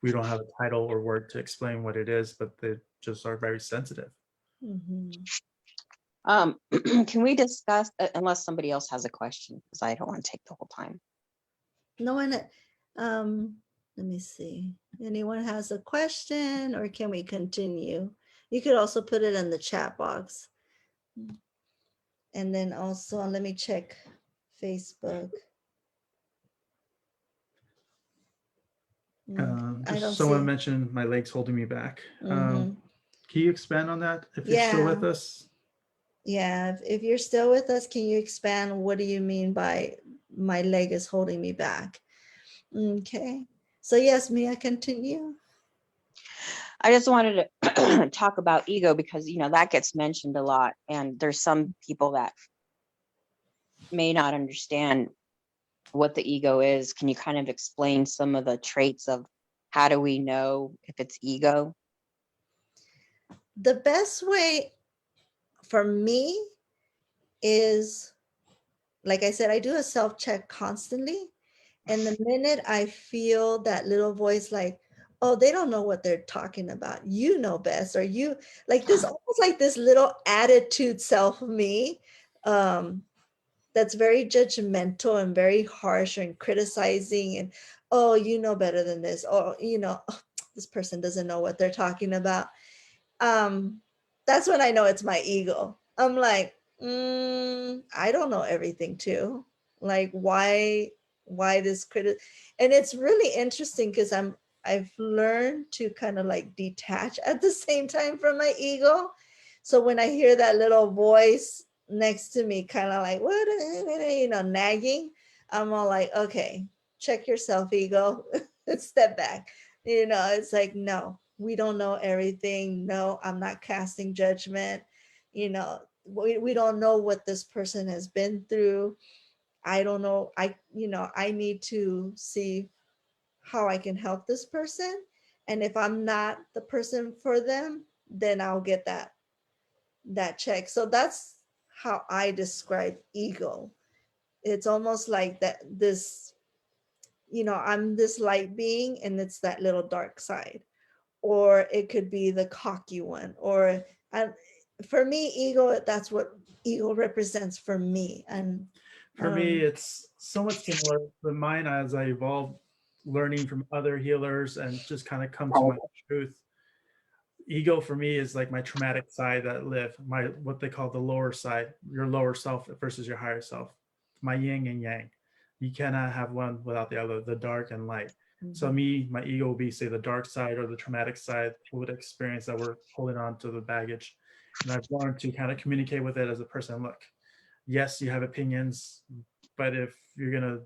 we don't have a title or word to explain what it is, but they just are very sensitive. Can we discuss, unless somebody else has a question, because I don't want to take the whole time. No one, let me see. Anyone has a question or can we continue? You could also put it in the chat box. And then also, let me check Facebook. I don't Someone see. mentioned my legs holding me back. Can you expand on that if you're still with us? Yeah, if you're still with us, can you expand? What do you mean by my leg is holding me back? Okay. So yes, Mia, continue. I just wanted to talk about ego because, that gets mentioned a lot. And there's some people that may not understand what the ego is. Can you kind of explain some of the traits of how do we know if it's ego? The best way for me is, like I said, I do a self-check constantly. And the minute I feel that little voice like, oh, they don't know what they're talking about, you know best, or you, like this, almost like this little attitude self of me, that's very judgmental and very harsh and criticizing and, oh, you know better than this, or this person doesn't know what they're talking about. That's when I know it's my ego. I'm like, I don't know everything too. Like, why this critic? And it's really interesting because I've learned to kind of like detach at the same time from my ego. So when I hear that little voice next to me, kind of like, what, nagging, I'm all like, okay, check yourself, ego, step back. It's like, no, we don't know everything. No, I'm not casting judgment. We don't know what this person has been through. I don't know. I need to see how I can help this person. And if I'm not the person for them, then I'll get that check. So that's how I describe ego. It's almost like I'm this light being and it's that little dark side. Or it could be the cocky one. And for me, ego, that's what ego represents for me. And for me, it's somewhat similar. But mine, as I evolved, learning from other healers and just kind of come to my truth. Ego for me is like my traumatic side that live, my what they call the lower side, your lower self versus your higher self, my yin and yang. You cannot have one without the other, the dark and light. So me, my ego will be, say, the dark side or the traumatic side with experience that we're holding on to the baggage. And I've learned to kind of communicate with it as a person. Look, yes, you have opinions, but if you're gonna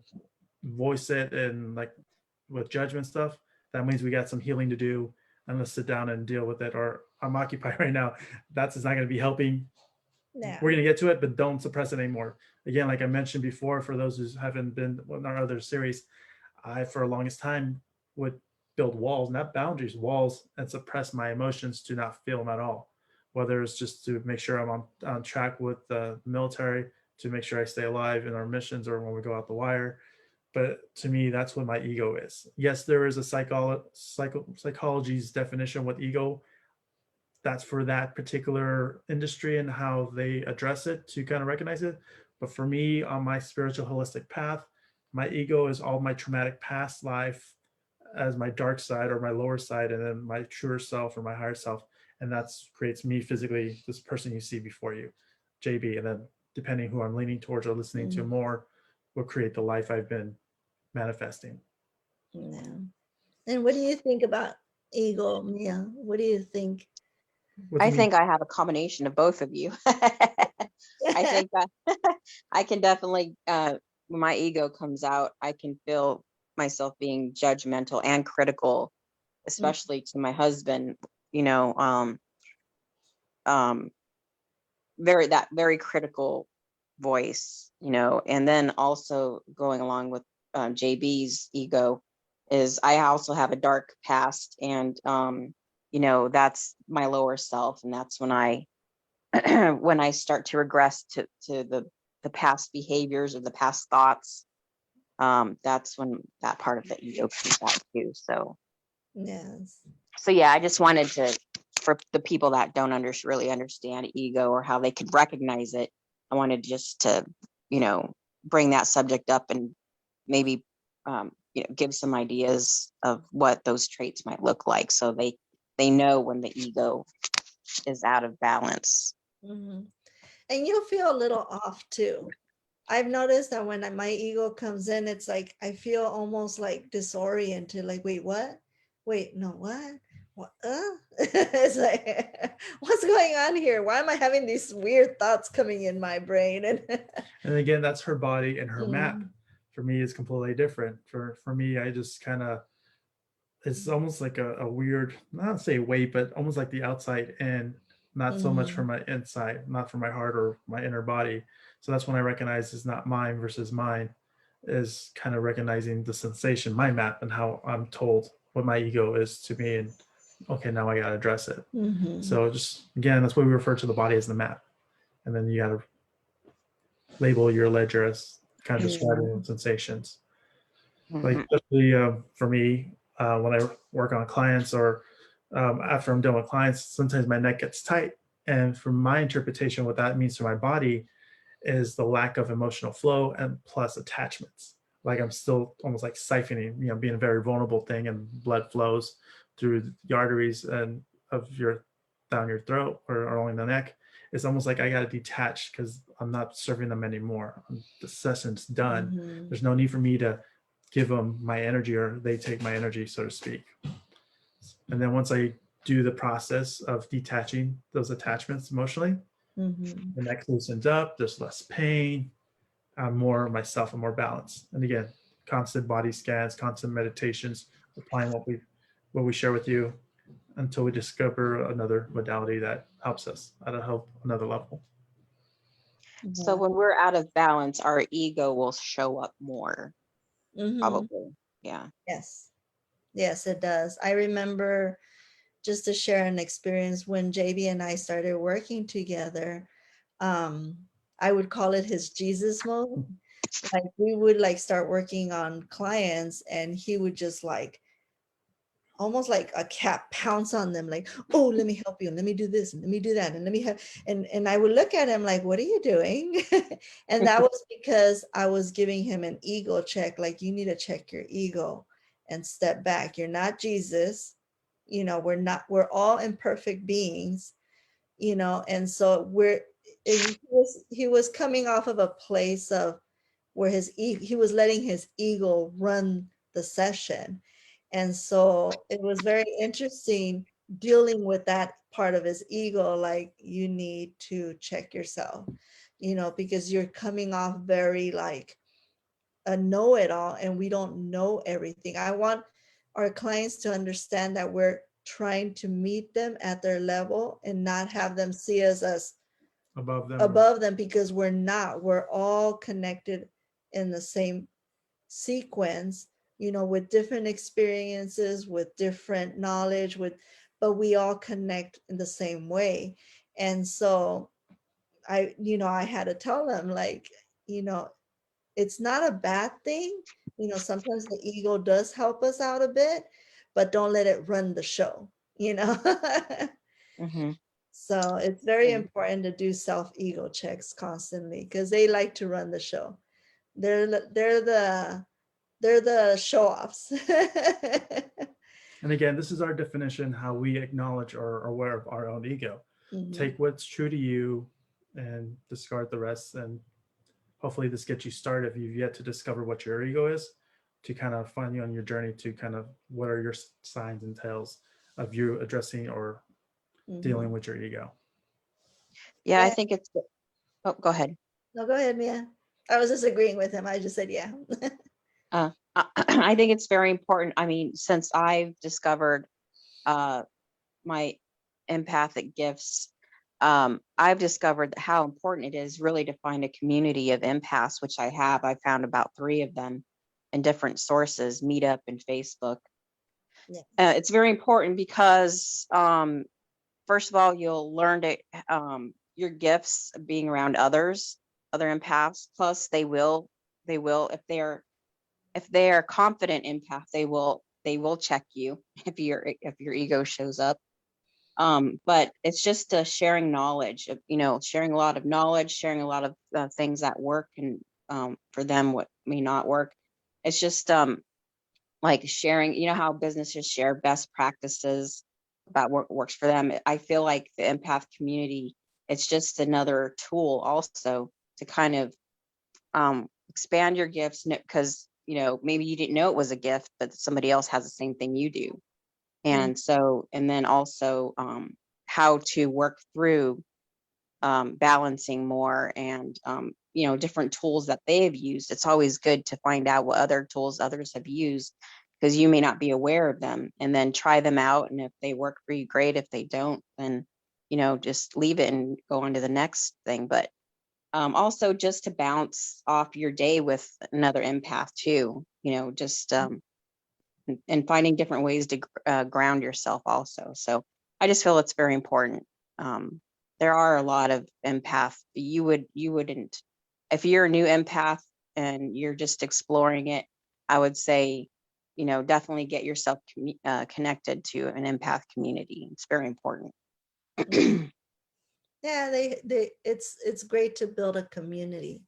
voice it and like with judgment stuff, that means we got some healing to do, and let's sit down and deal with it. Or I'm occupied right now. That's not going to be helping. Yeah. We're going to get to it, but don't suppress it anymore. Again, like I mentioned before, for those who haven't been in our other series, I, for the longest time, would build walls, not boundaries, walls, and suppress my emotions to not feel them at all. Whether it's just to make sure I'm on track with the military, to make sure I stay alive in our missions, or when we go out the wire. But to me, that's what my ego is. Yes, there is a psychology's definition what ego. That's for that particular industry and how they address it to kind of recognize it. But for me, on my spiritual holistic path, my ego is all my traumatic past life as my dark side or my lower side, and then my truer self or my higher self. And that's creates me physically, this person you see before you, JB. And then depending who I'm leaning towards or listening to more, will create the life I've been manifesting. Yeah. And what do you think about ego, Mia? What do you think? I think I have a combination of both of you. I think I can definitely, when my ego comes out, I can feel myself being judgmental and critical, especially to my husband, very critical voice, and then also going along with JB's ego is I also have a dark past, and that's my lower self, and that's when I when I start to regress to the past behaviors or the past thoughts, that's when that part of the ego comes out too. So Yes. So yeah, I just wanted to, for the people that don't really understand ego or how they could recognize it, I wanted just to, bring that subject up and maybe, give some ideas of what those traits might look like, so they know when the ego is out of balance. Mm-hmm. And you'll feel a little off too. I've noticed that when my ego comes in, it's like I feel almost like disoriented. Like, wait, what? Wait, no, what? What? It's like, what's going on here? Why am I having these weird thoughts coming in my brain? And again, that's her body, and her map for me is completely different. For me, I just kind of, it's almost like a weird, not say weight, but almost like the outside in, not so much from my inside, not from my heart or my inner body. So that's when I recognize it's not mine versus mine, is kind of recognizing the sensation, my map, and how I'm told what my ego is to me. And okay, now I got to address it. So just, again, that's why we refer to the body as the map. And then you got to label your ledger as kind of describing sensations. Like, especially for me, when I work on clients, or after I'm done with clients, sometimes my neck gets tight. And from my interpretation, what that means to my body is the lack of emotional flow and plus attachments. Like I'm still almost like siphoning, being a very vulnerable thing, and blood flows through the arteries and of your down your throat or along the neck. It's almost like I got to detach because I'm not serving them anymore. The session's done. Mm-hmm. There's no need for me to give them my energy or they take my energy, so to speak. And then once I do the process of detaching those attachments emotionally, Mm-hmm. the neck loosens up, there's less pain, I'm more myself and more balanced. And again, constant body scans, constant meditations, applying what we share with you until we discover another modality that helps us at another level. So Yeah. when we're out of balance, our ego will show up more, Mm-hmm. probably. Yeah. Yes. Yes, it does. I remember, just to share an experience, when JB and I started working together, I would call it his Jesus mode. Like we would like start working on clients and he would just like almost like a cat pounce on them, like, oh, let me help you, and let me do this, and let me do that, and let me have, and I would look at him like, what are you doing? And that was because I was giving him an ego check, like, you need to check your ego and step back. You're not Jesus. We're all imperfect beings, and so he was coming off of a place of where he was letting his ego run the session. And so it was very interesting dealing with that part of his ego, like, you need to check yourself, because you're coming off very like a know-it-all, and we don't know everything. I want our clients to understand that we're trying to meet them at their level and not have them see us as above them, because we're not. We're all connected in the same sequence, with different experiences, with different knowledge, but we all connect in the same way. And so I had to tell them, like, it's not a bad thing. Sometimes the ego does help us out a bit, but don't let it run the show, Mm-hmm. So it's very important to do self-ego checks constantly, because they like to run the show. They're the show-offs. And again, this is our definition, how we acknowledge or are aware of our own ego. Mm-hmm. Take what's true to you and discard the rest. And hopefully this gets you started, if you've yet to discover what your ego is, to kind of find you on your journey to kind of what are your signs and tales of you addressing or dealing with your ego. Yeah, I think it's, oh, go ahead. No, go ahead, Mia. I was just agreeing with him. I just said, yeah. I think it's very important. I mean, since I've discovered my empathic gifts, I've discovered how important it is really to find a community of empaths, which I have. I found about 3 of them in different sources, Meetup and Facebook. Yes. It's very important because, first of all, you'll learn to your gifts being around other empaths. Plus, they will if they are confident empath, they will check you if your ego shows up. But it's just sharing knowledge, sharing a lot of knowledge, sharing a lot of things that work, and for them what may not work. It's just like sharing, how businesses share best practices about what works for them. I feel like the empath community, it's just another tool also to kind of expand your gifts, because maybe you didn't know it was a gift, but somebody else has the same thing you do. And so, and then also how to work through balancing more, and different tools that they have used. It's always good to find out what other tools others have used, because you may not be aware of them, and then try them out. And if they work for you, great. If they don't, then just leave it and go on to the next thing. But also just to bounce off your day with another empath too, just and finding different ways to ground yourself also. So I just feel it's very important. There are a lot of empaths. You wouldn't, if you're a new empath and you're just exploring it, I would say, definitely get yourself connected to an empath community. It's very important. Yeah, they it's great to build a community.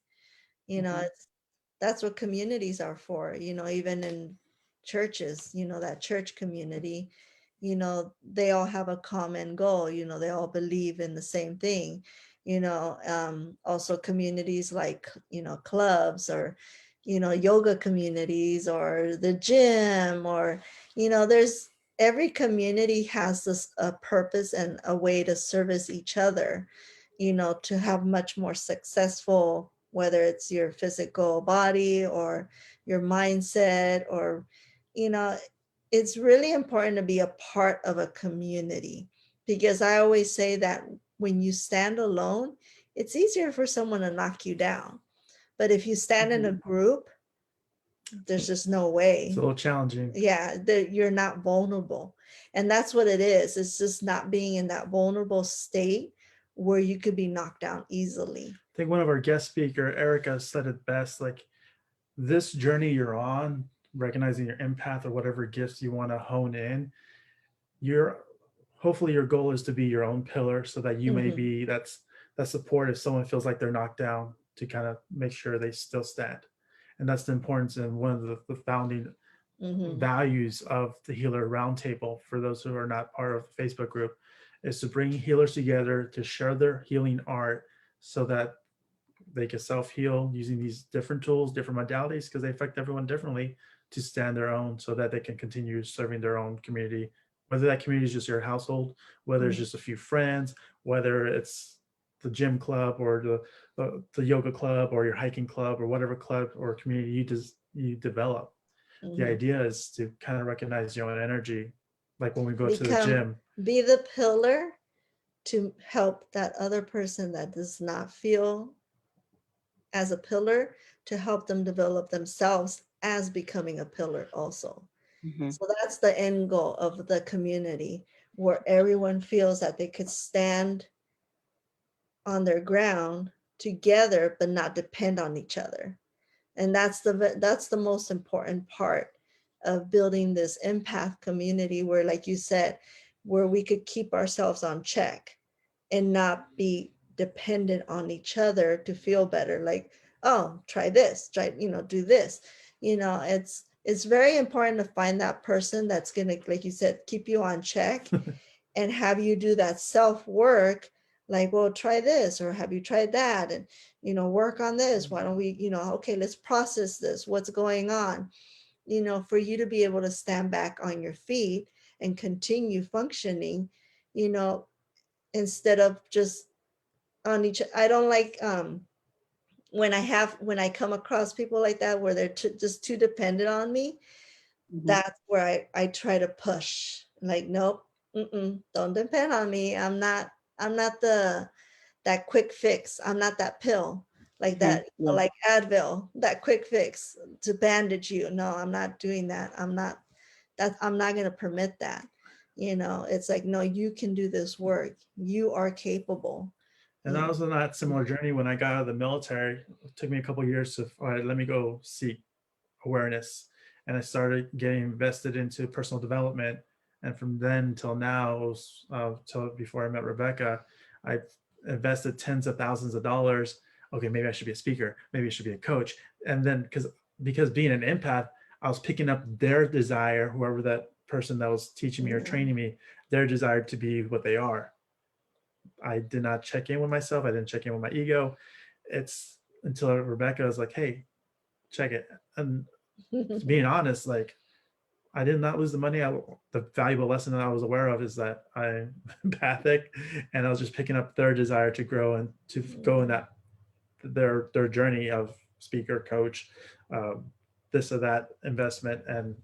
You know, Mhm. that's what communities are for, even in churches, that church community, they all have a common goal, they all believe in the same thing, also communities like, clubs or, yoga communities or the gym or, there's every community has this a purpose and a way to service each other, to have much more successful, whether it's your physical body or your mindset or, you know, it's really important to be a part of a community, because I always say that when you stand alone, it's easier for someone to knock you down. But if you stand in a Mhm. group, there's just no It's way. a little challenging. Yeah, that you're not vulnerable. And that's what it is. It's just not being in that vulnerable state where you could be knocked down easily. I think one of our guest speaker, Erica, said it best. Like, this journey you're on, recognizing your empath or whatever gifts you want to hone in, you're hopefully your goal is to be your own pillar, so that you may Hmm. be that support if someone feels like they're knocked down, to kind of make sure they still stand. And that's the importance and one of the founding Hmm. values of the Healer Roundtable, for those who are not part of the Facebook group, is to bring healers together to share their healing art, so that they can self-heal using these different tools, different modalities, because they affect everyone differently, to stand their own, so that they can continue serving their own community, whether that community is just your household, whether it's just a few friends, whether it's the gym club or the yoga club or your hiking club or whatever club or community you develop. The Hmm. idea is to kind of recognize your own energy, like when we go to the Become, gym. be the pillar to help that other person that does not feel as a pillar, to help them develop themselves as becoming a pillar also. Mhm. So that's the end goal of the community, where everyone feels that they could stand on their ground together but not depend on each other. And that's the most important part of building this empath community, where, like you said, where we could keep ourselves on check and not be dependent on each other to feel better, like, oh, try this, try, do this. It's very important to find that person that's going to, like you said, keep you on check and have you do that self work, like, well, try this, or have you tried that, and work on this, why don't we, okay, let's process this, what's going on, for you to be able to stand back on your feet and continue functioning, you know instead of just on each. I don't like, when I come across people like that, where they're just too dependent on me. Mhm. That's where I try to push, like, nope, don't depend on me. I'm not that quick fix. I'm not that pill, like Mhm. that, Yeah. like Advil, that quick fix to bandage you. No, I'm not doing that. I'm not going to permit that. It's like, no, you can do this work. You are capable. And You I know. was on that similar journey when I got out of the military. It took me a couple of years to, all right, let me go seek awareness. And I started getting invested into personal development. And from then till now, till before I met Rebecca, I invested tens of thousands of dollars. Okay, maybe I should be a speaker. Maybe I should be a coach. And then because being an empath, I was picking up their desire, whoever that person that was teaching me or Yeah. training me, their desire to be what they are. I did not check in with myself. I didn't check in with my ego. It's until Rebecca was like, "Hey, check it." And being honest, like, I did not lose the money. The valuable lesson that I was aware of is that I'm empathic, and I was just picking up their desire to grow and to go in that their journey of speaker, coach, um, this or that investment, and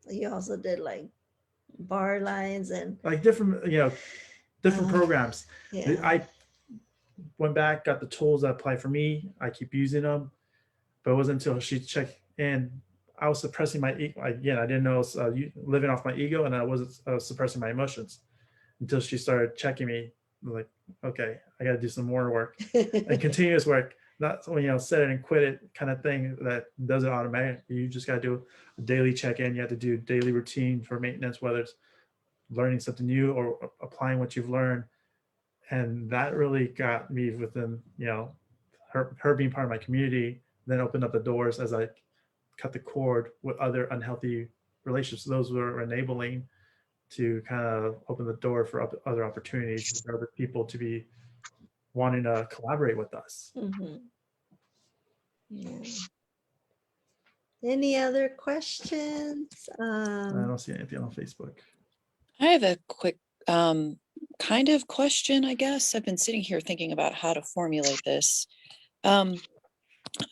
You also did like bar lines and, like different uh, programs. yeah. I went back, got the tools that apply for me. I keep using them. But it wasn't until she checked in. I was suppressing my ego. Again, I didn't know I was living off my ego, and I was suppressing my emotions until she started checking me. Like, okay, I got to do some more work and continuous work. Not when set it and quit it kind of thing that does it automatically. You just got to do a daily check in. You have to do daily routine for maintenance, whether it's learning something new or applying what you've learned. And that really got me within, her being part of my community, then opened up the doors as I cut the cord with other unhealthy relationships. Those were enabling to kind of open the door for other opportunities for other people to be wanting to collaborate with us. Yeah. Any other questions? I don't see anything on Facebook. I have a quick kind of question, I guess. I've been sitting here thinking about how to formulate this.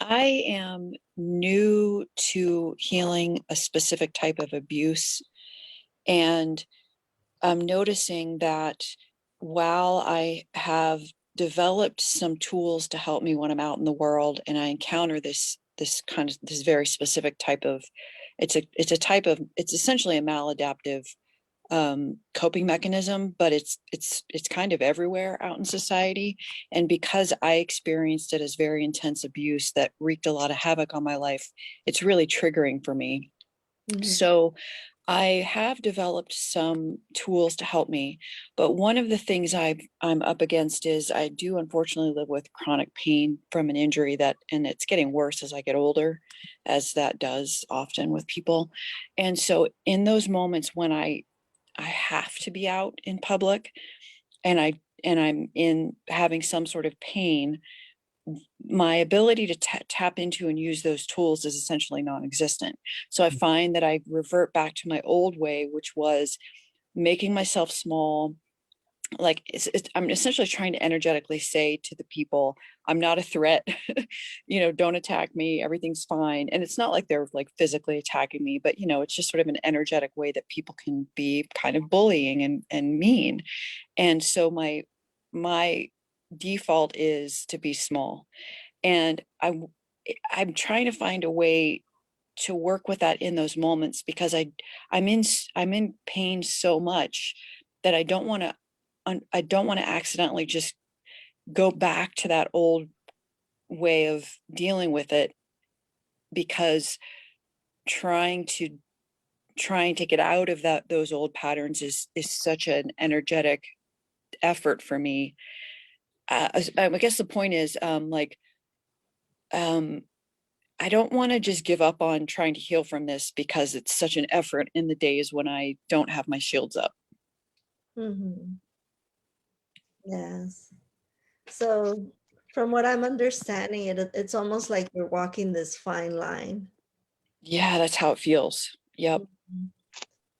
I am new to healing a specific type of abuse, and I'm noticing that while I have developed some tools to help me when I'm out in the world and I encounter this very specific type of, it's essentially a maladaptive coping mechanism, but it's kind of everywhere out in society. And because I experienced it as very intense abuse that wreaked a lot of havoc on my life, it's really triggering for me. So I have developed some tools to help me, but one of the things I'm up against is I do unfortunately live with chronic pain from an injury and it's getting worse as I get older, as that does often with people. And so in those moments when I have to be out in public and I'm in having some sort of pain, my ability to tap into and use those tools is essentially non-existent. So I find that I revert back to my old way, which was making myself small. Like I'm essentially trying to energetically say to the people, I'm not a threat, don't attack me, everything's fine. And it's not like they're like physically attacking me, but it's just sort of an energetic way that people can be kind of bullying and mean. And so my default is to be small. And I'm trying to find a way to work with that in those moments, because I'm in pain so much that I don't want to accidentally just go back to that old way of dealing with it, because trying to get out of those old patterns is such an energetic effort for me. I guess the point is I don't want to just give up on trying to heal from this, because it's such an effort in the days when I don't have my shields up. Yes. So from what I'm understanding, it's almost like you're walking this fine line. Yeah, that's how it feels. Yep.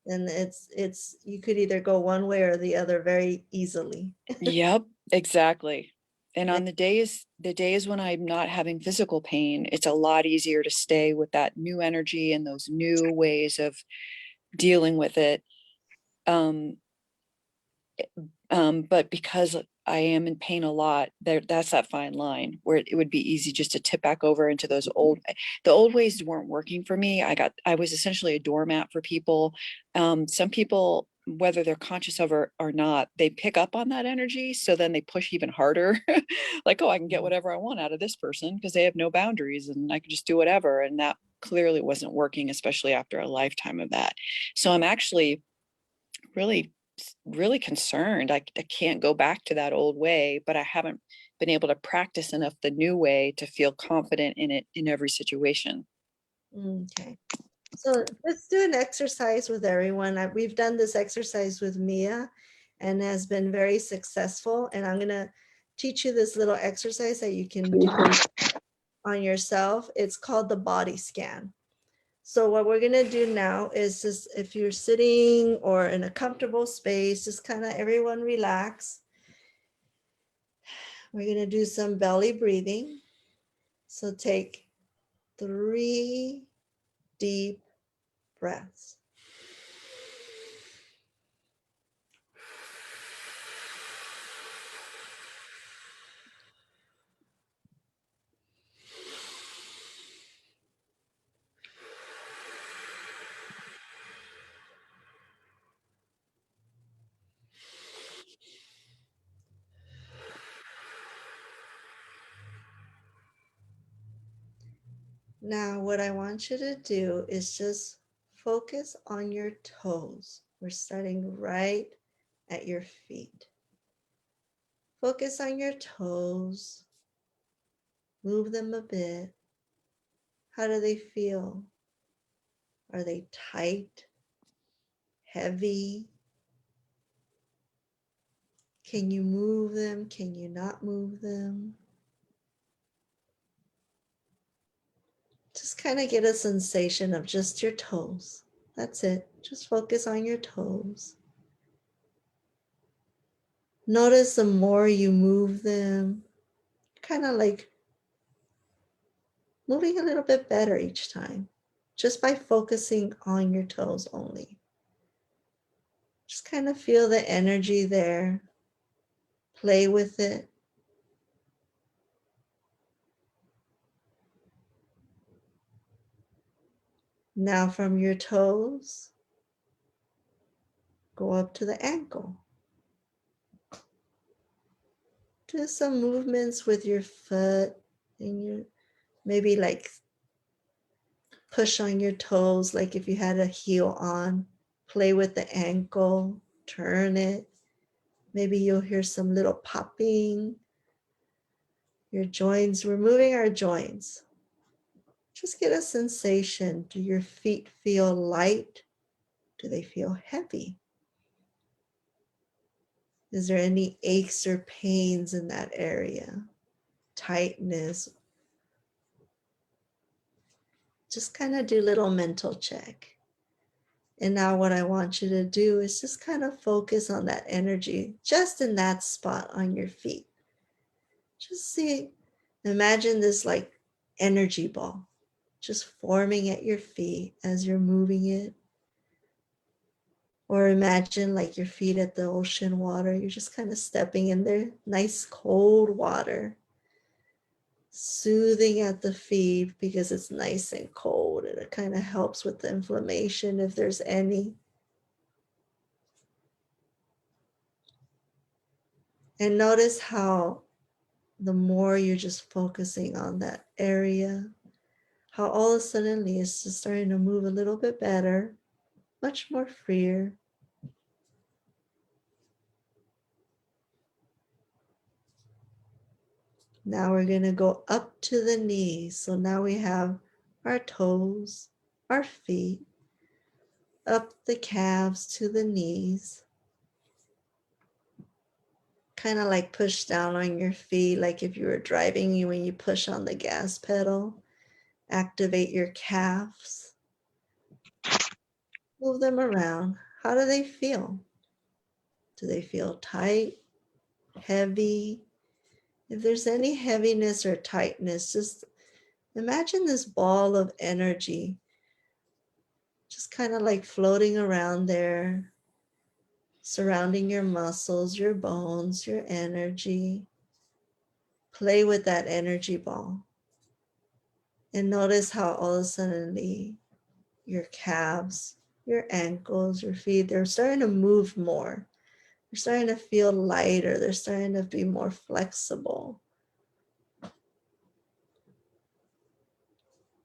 And it's you could either go one way or the other very easily. Yep, exactly. And on the days when I'm not having physical pain, it's a lot easier to stay with that new energy and those new ways of dealing with it. But because I am in pain a lot, that's that fine line where it would be easy just to tip back over into those the old ways weren't working for me. I was essentially a doormat for people. Some people, whether they're conscious of it or not, they pick up on that energy. So then they push even harder. Like, oh, I can get whatever I want out of this person because they have no boundaries and I can just do whatever. And that clearly wasn't working, especially after a lifetime of that. So I'm actually really concerned. I can't go back to that old way, but I haven't been able to practice enough the new way to feel confident in it in every situation. Okay. So let's do an exercise with everyone. We've done this exercise with Mia and has been very successful. And I'm going to teach you this little exercise that you can do on yourself. It's called the body scan. So what we're going to do now is just, if you're sitting or in a comfortable space, just kind of everyone relax. We're going to do some belly breathing. So take 3 deep breaths. Now, what I want you to do is just focus on your toes. We're starting right at your feet. Focus on your toes. Move them a bit. How do they feel? Are they tight? Heavy? Can you move them? Can you not move them? Just kind of get a sensation of just your toes. That's it. Just focus on your toes. Notice the more you move them, kind of like moving a little bit better each time, just by focusing on your toes only. Just kind of feel the energy there. Play with it. Now from your toes, go up to the ankle. Do some movements with your foot and your maybe like push on your toes, like if you had a heel on. Play with the ankle, turn it. Maybe you'll hear some little popping. Your joints, we're moving our joints. Just get a sensation. Do your feet feel light? Do they feel heavy? Is there any aches or pains in that area? Tightness? Just kind of do a little mental check. And now what I want you to do is just kind of focus on that energy, just in that spot on your feet. Just imagine this like energy ball just forming at your feet as you're moving it. Or imagine like your feet at the ocean water. You're just kind of stepping in there, nice cold water, soothing at the feet because it's nice and cold. And it kind of helps with the inflammation if there's any. And notice how the more you're just focusing on that area, how all of a sudden it's just starting to move a little bit better, much more freer. Now we're going to go up to the knees. So now we have our toes, our feet, up the calves to the knees. Kind of like push down on your feet, like if you were driving, when you push on the gas pedal, activate your calves. Move them around. How do they feel? Do they feel tight, heavy? If there's any heaviness or tightness, just imagine this ball of energy just kind of like floating around there, surrounding your muscles, your bones, your energy. Play with that energy ball. And notice how all of a sudden your calves, your ankles, your feet, they're starting to move more. They're starting to feel lighter. They're starting to be more flexible.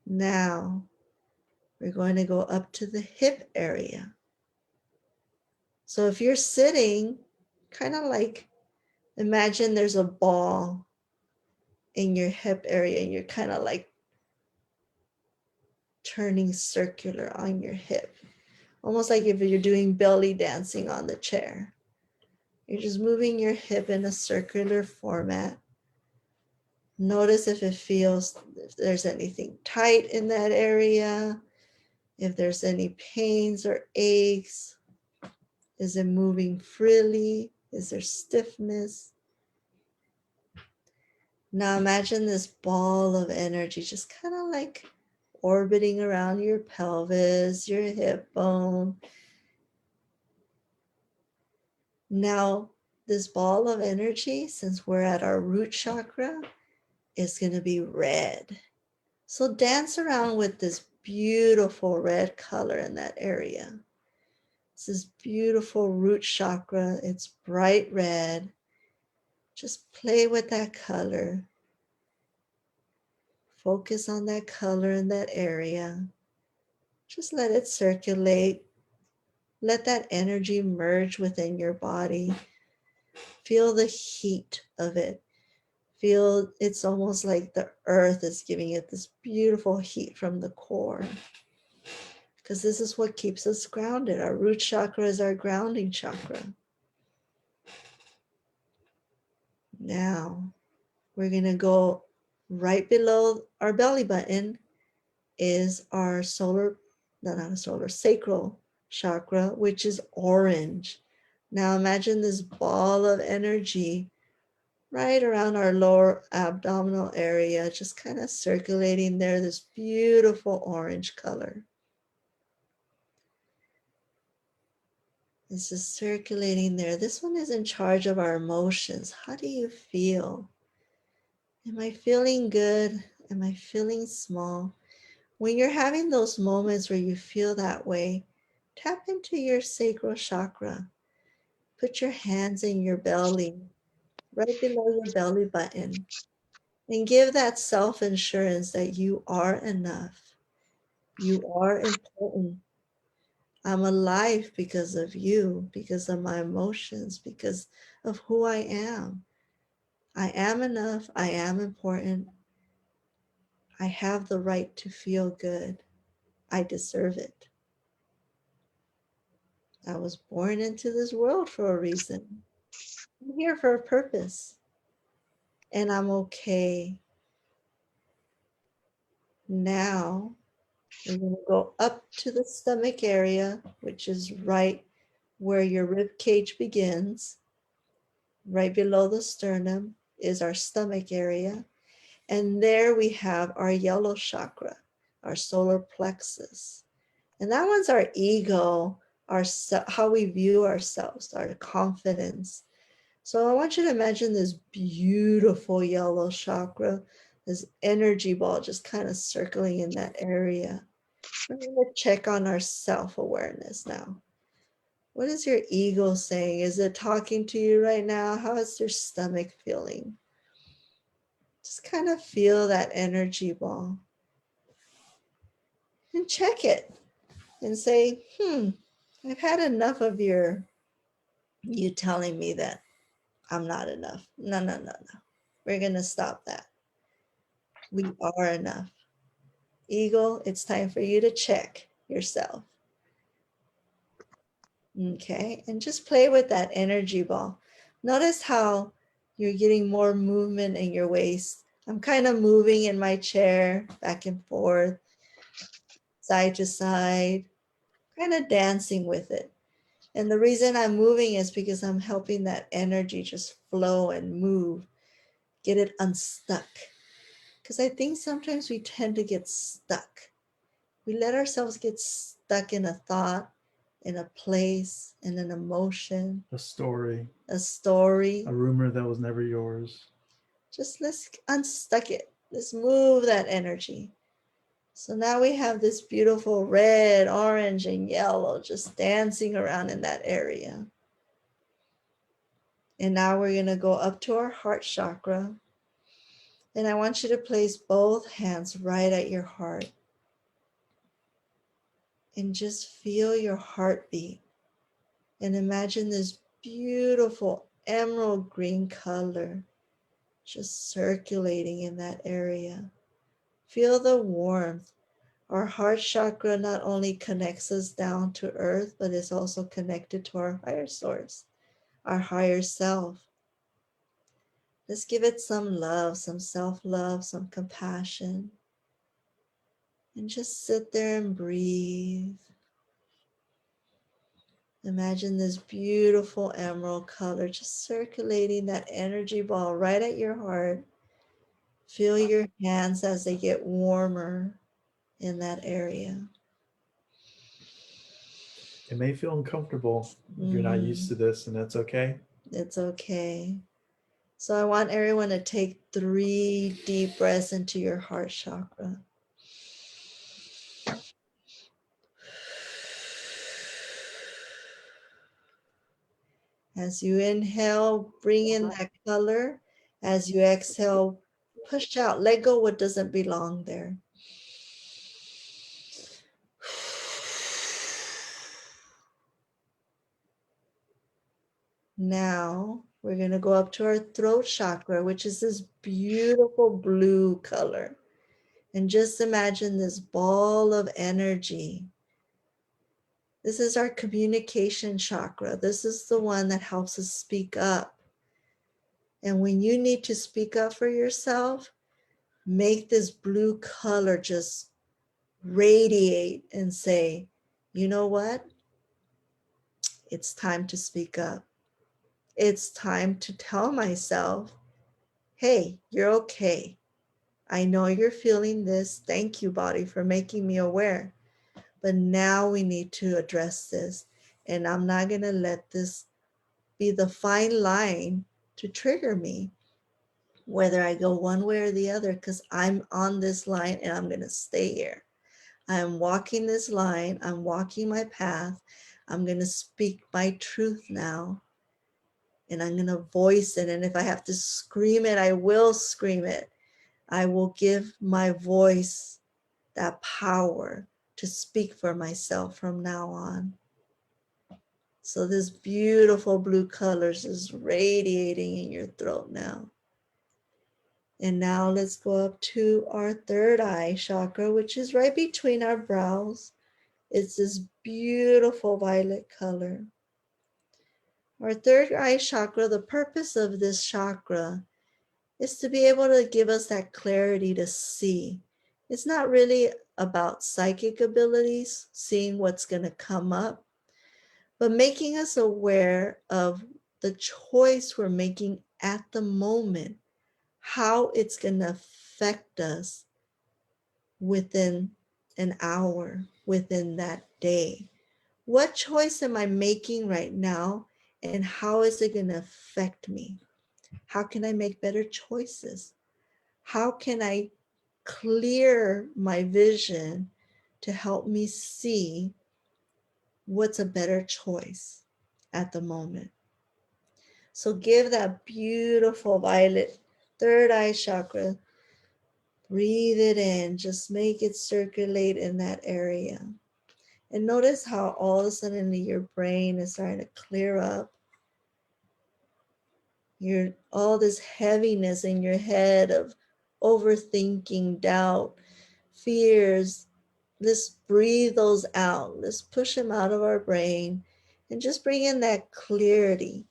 Now, we're going to go up to the hip area. So if you're sitting, kind of like imagine there's a ball in your hip area and you're kind of like turning circular on your hip. Almost like if you're doing belly dancing on the chair. You're just moving your hip in a circular format. Notice if there's anything tight in that area, if there's any pains or aches. Is it moving freely? Is there stiffness? Now imagine this ball of energy just kind of like orbiting around your pelvis, your hip bone. Now, this ball of energy, since we're at our root chakra, is going to be red. So dance around with this beautiful red color in that area. This is beautiful root chakra. It's bright red. Just play with that color. Focus on that color in that area. Just let it circulate. Let that energy merge within your body. Feel the heat of it. Feel it's almost like the earth is giving it this beautiful heat from the core. Because this is what keeps us grounded. Our root chakra is our grounding chakra. Now, we're going to go right below our belly button is our sacral chakra, which is orange. Now imagine this ball of energy right around our lower abdominal area, just kind of circulating there, this beautiful orange color. This is circulating there. This one is in charge of our emotions. How do you feel? Am I feeling good? Am I feeling small? When you're having those moments where you feel that way, tap into your sacral chakra. Put your hands in your belly, right below your belly button, and give that self-assurance that you are enough. You are important. I'm alive because of you, because of my emotions, because of who I am. I am enough. I am important. I have the right to feel good. I deserve it. I was born into this world for a reason. I'm here for a purpose. And I'm okay. Now we're going to go up to the stomach area, which is right where your rib cage begins. Right below the sternum is our stomach area. And there we have our yellow chakra, our solar plexus. And that one's our ego, how we view ourselves, our confidence. So I want you to imagine this beautiful yellow chakra, this energy ball just kind of circling in that area. We're going to check on our self-awareness now. What is your ego saying? Is it talking to you right now? How is your stomach feeling? Just kind of feel that energy ball and check it and say, I've had enough of you telling me that I'm not enough. No, no, no, no. We're going to stop that. We are enough. Ego, it's time for you to check yourself. Okay, and just play with that energy ball. Notice how you're getting more movement in your waist. I'm kind of moving in my chair back and forth, side to side, kind of dancing with it. And the reason I'm moving is because I'm helping that energy just flow and move, get it unstuck. Because I think sometimes we tend to get stuck. We let ourselves get stuck in a thought, in a place, in an emotion, A story, a rumor that was never yours. Just let's unstuck it. Let's move that energy. So now we have this beautiful red, orange, and yellow just dancing around in that area. And now we're going to go up to our heart chakra. And I want you to place both hands right at your heart. And just feel your heartbeat. And imagine this beautiful emerald green color just circulating in that area. Feel the warmth. Our heart chakra not only connects us down to earth, but is also connected to our higher source, our higher self. Let's give it some love, some self-love, some compassion. And just sit there and breathe. Imagine this beautiful emerald color just circulating that energy ball right at your heart. Feel your hands as they get warmer in that area. It may feel uncomfortable if you're not used to this, and that's okay. It's okay. So I want everyone to take 3 deep breaths into your heart chakra. As you inhale, bring in that color. As you exhale, push out, let go what doesn't belong there. Now We're going to go up to our throat chakra, which is this beautiful blue color. And just imagine this ball of energy. This is our communication chakra. This is the one that helps us speak up. And when you need to speak up for yourself, make this blue color just radiate and say, you know what? It's time to speak up. It's time to tell myself, hey, you're okay. I know you're feeling this. Thank you, body, for making me aware. But now we need to address this. And I'm not going to let this be the fine line to trigger me, whether I go one way or the other, because I'm on this line and I'm going to stay here. I'm walking this line. I'm walking my path. I'm going to speak my truth now. And I'm going to voice it. And if I have to scream it, I will scream it. I will give my voice that power to speak for myself from now on. So this beautiful blue colors is radiating in your throat now. And now let's go up to our third eye chakra, which is right between our brows. It's this beautiful violet color. Our third eye chakra, the purpose of this chakra is to be able to give us that clarity to see. It's not really about psychic abilities, seeing what's going to come up, but making us aware of the choice we're making at the moment, how it's going to affect us within an hour, within that day. What choice am I making right now, and how is it going to affect me? How can I make better choices? How can I clear my vision to help me see what's a better choice at the moment? So give that beautiful violet third eye chakra, breathe it in, just make it circulate in that area. And notice how all of a sudden your brain is starting to clear up. All this heaviness in your head of overthinking, doubt, fears. Let's breathe those out. Let's push them out of our brain and just bring in that clarity.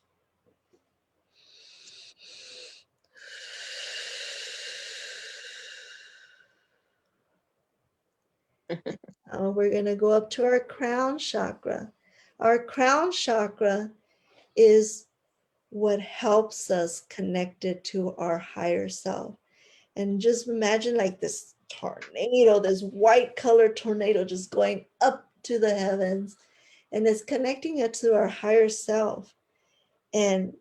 We're going to go up to our crown chakra. Our crown chakra is what helps us connected to our higher self. And just imagine like this tornado, this white colored tornado just going up to the heavens, and it's connecting it to our higher self. And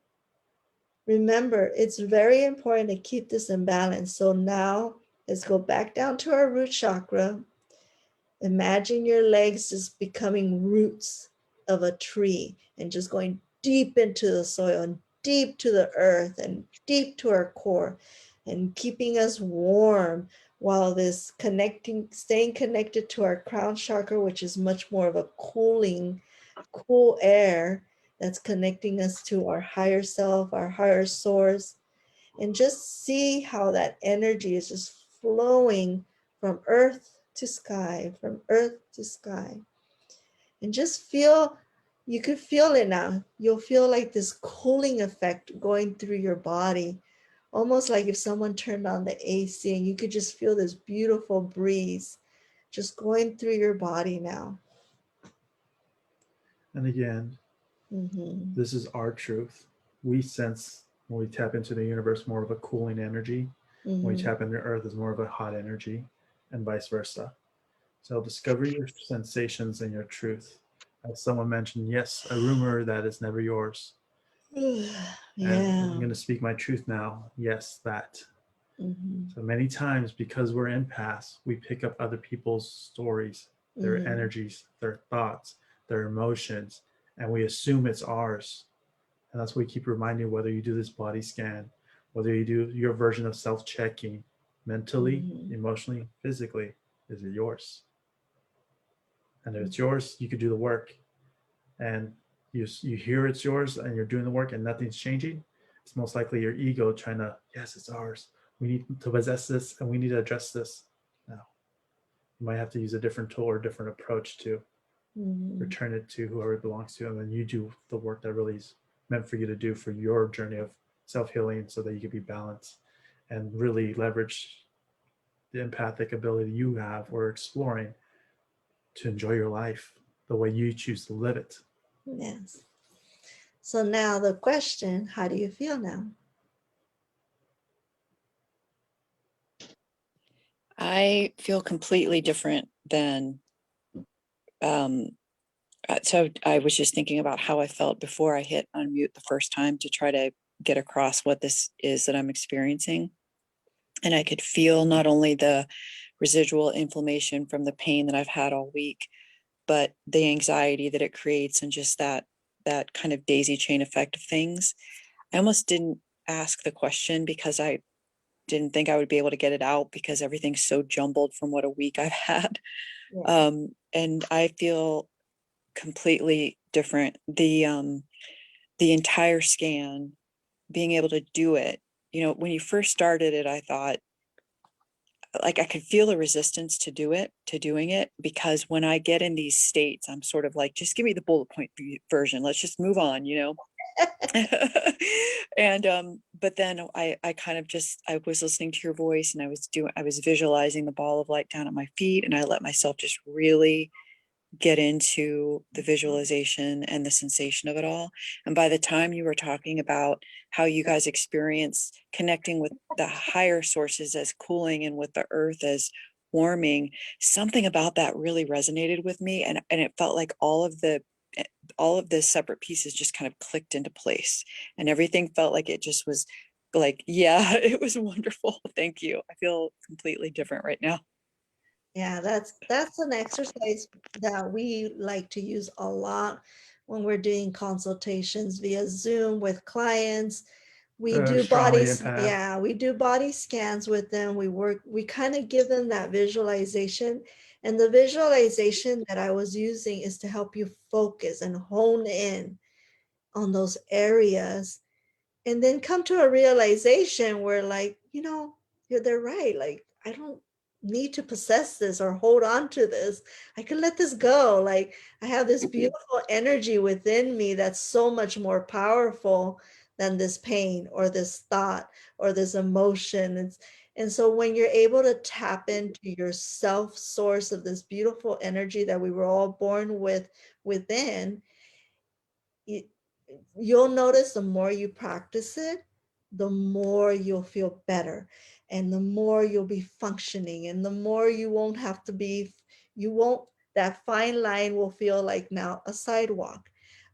remember, it's very important to keep this in balance. So now let's go back down to our root chakra. Imagine your legs just becoming roots of a tree and just going deep into the soil and deep to the earth and deep to our core and keeping us warm while this staying connected to our crown chakra, which is much more of a cool air that's connecting us to our higher self, our higher source. And just see how that energy is just flowing from earth to sky, from earth to sky. And just feel, you could feel it now. You'll feel like this cooling effect going through your body, almost like if someone turned on the AC and you could just feel this beautiful breeze just going through your body now. And again, this is our truth. We sense when we tap into the universe more of a cooling energy. When we tap into earth is more of a hot energy, and vice versa. So discover your sensations and your truth. As someone mentioned, yes, a rumor that is never yours. And I'm going to speak my truth now. Yes, that. So many times, because we're empaths, we pick up other people's stories, their energies, their thoughts, their emotions, and we assume it's ours. And that's why we keep reminding, whether you do this body scan, whether you do your version of self-checking, mentally, emotionally, physically, is it yours? And if it's yours, you could do the work. And you hear it's yours and you're doing the work and nothing's changing, it's most likely your ego trying to, yes, it's ours. We need to possess this and we need to address this now. You might have to use a different tool or a different approach to return it to whoever it belongs to. And then you do the work that really is meant for you to do for your journey of self-healing so that you can be balanced and really leverage the empathic ability you have or exploring to enjoy your life the way you choose to live it. Yes. So now the question, how do you feel now? I feel completely different than, so I was just thinking about how I felt before I hit unmute the first time to try to get across what this is that I'm experiencing. And I could feel not only the residual inflammation from the pain that I've had all week, but the anxiety that it creates and just that kind of daisy chain effect of things. I almost didn't ask the question because I didn't think I would be able to get it out because everything's so jumbled from what a week I've had. Yeah. And I feel completely different. The entire scan, being able to do it, when you first started it, I thought, like, I could feel the resistance to doing it, because when I get in these states, I'm sort of like, just give me the bullet point version. Let's just move on, And but then I kind of just, I was listening to your voice and I was visualizing the ball of light down at my feet, and I let myself just really get into the visualization and the sensation of it all. And by the time you were talking about how you guys experience connecting with the higher sources as cooling and with the earth as warming, something about that really resonated with me. And it felt like all of the separate pieces just kind of clicked into place, and everything felt like it just was like, yeah, it was wonderful. Thank you. I feel completely different right now. Yeah, that's an exercise that we like to use a lot when we're doing consultations via Zoom with clients. We do Strongly bodies, empath. yeah, we do body scans with them. We kind of give them that visualization. And the visualization that I was using is to help you focus and hone in on those areas, and then come to a realization where, like, they're right. Like, I don't need to possess this or hold on to this. I can let this go. Like, I have this beautiful energy within me that's so much more powerful than this pain or this thought or this emotion. And so when you're able to tap into your self source of this beautiful energy that we were all born with within, you'll notice the more you practice it, the more you'll feel better, and the more you'll be functioning, and the more you won't have to be, you won't, that fine line will feel like now a sidewalk,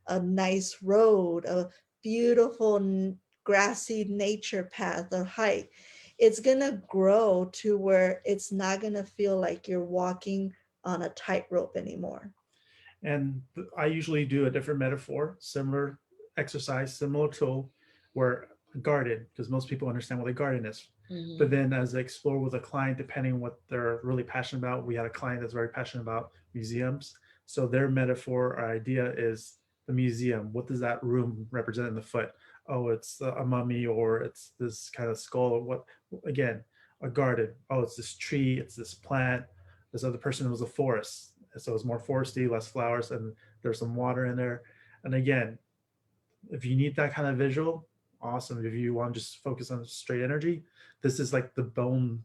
a nice road, a beautiful grassy nature path or hike. It's going to grow to where it's not going to feel like you're walking on a tightrope anymore. And I usually do a different metaphor, similar exercise, similar tool, where garden, because most people understand what a garden is. Mm-hmm. But then as I explore with a client, depending on what they're really passionate about, we had a client that's very passionate about museums. So their metaphor or idea is the museum. What does that room represent in the foot? Oh, it's a mummy, or it's this kind of skull. Or what, again, a garden. Oh, it's this tree, it's this plant. This other person was a forest. So it's more foresty, less flowers, and there's some water in there. And again, if you need that kind of visual, awesome. If you want to just focus on straight energy, this is like the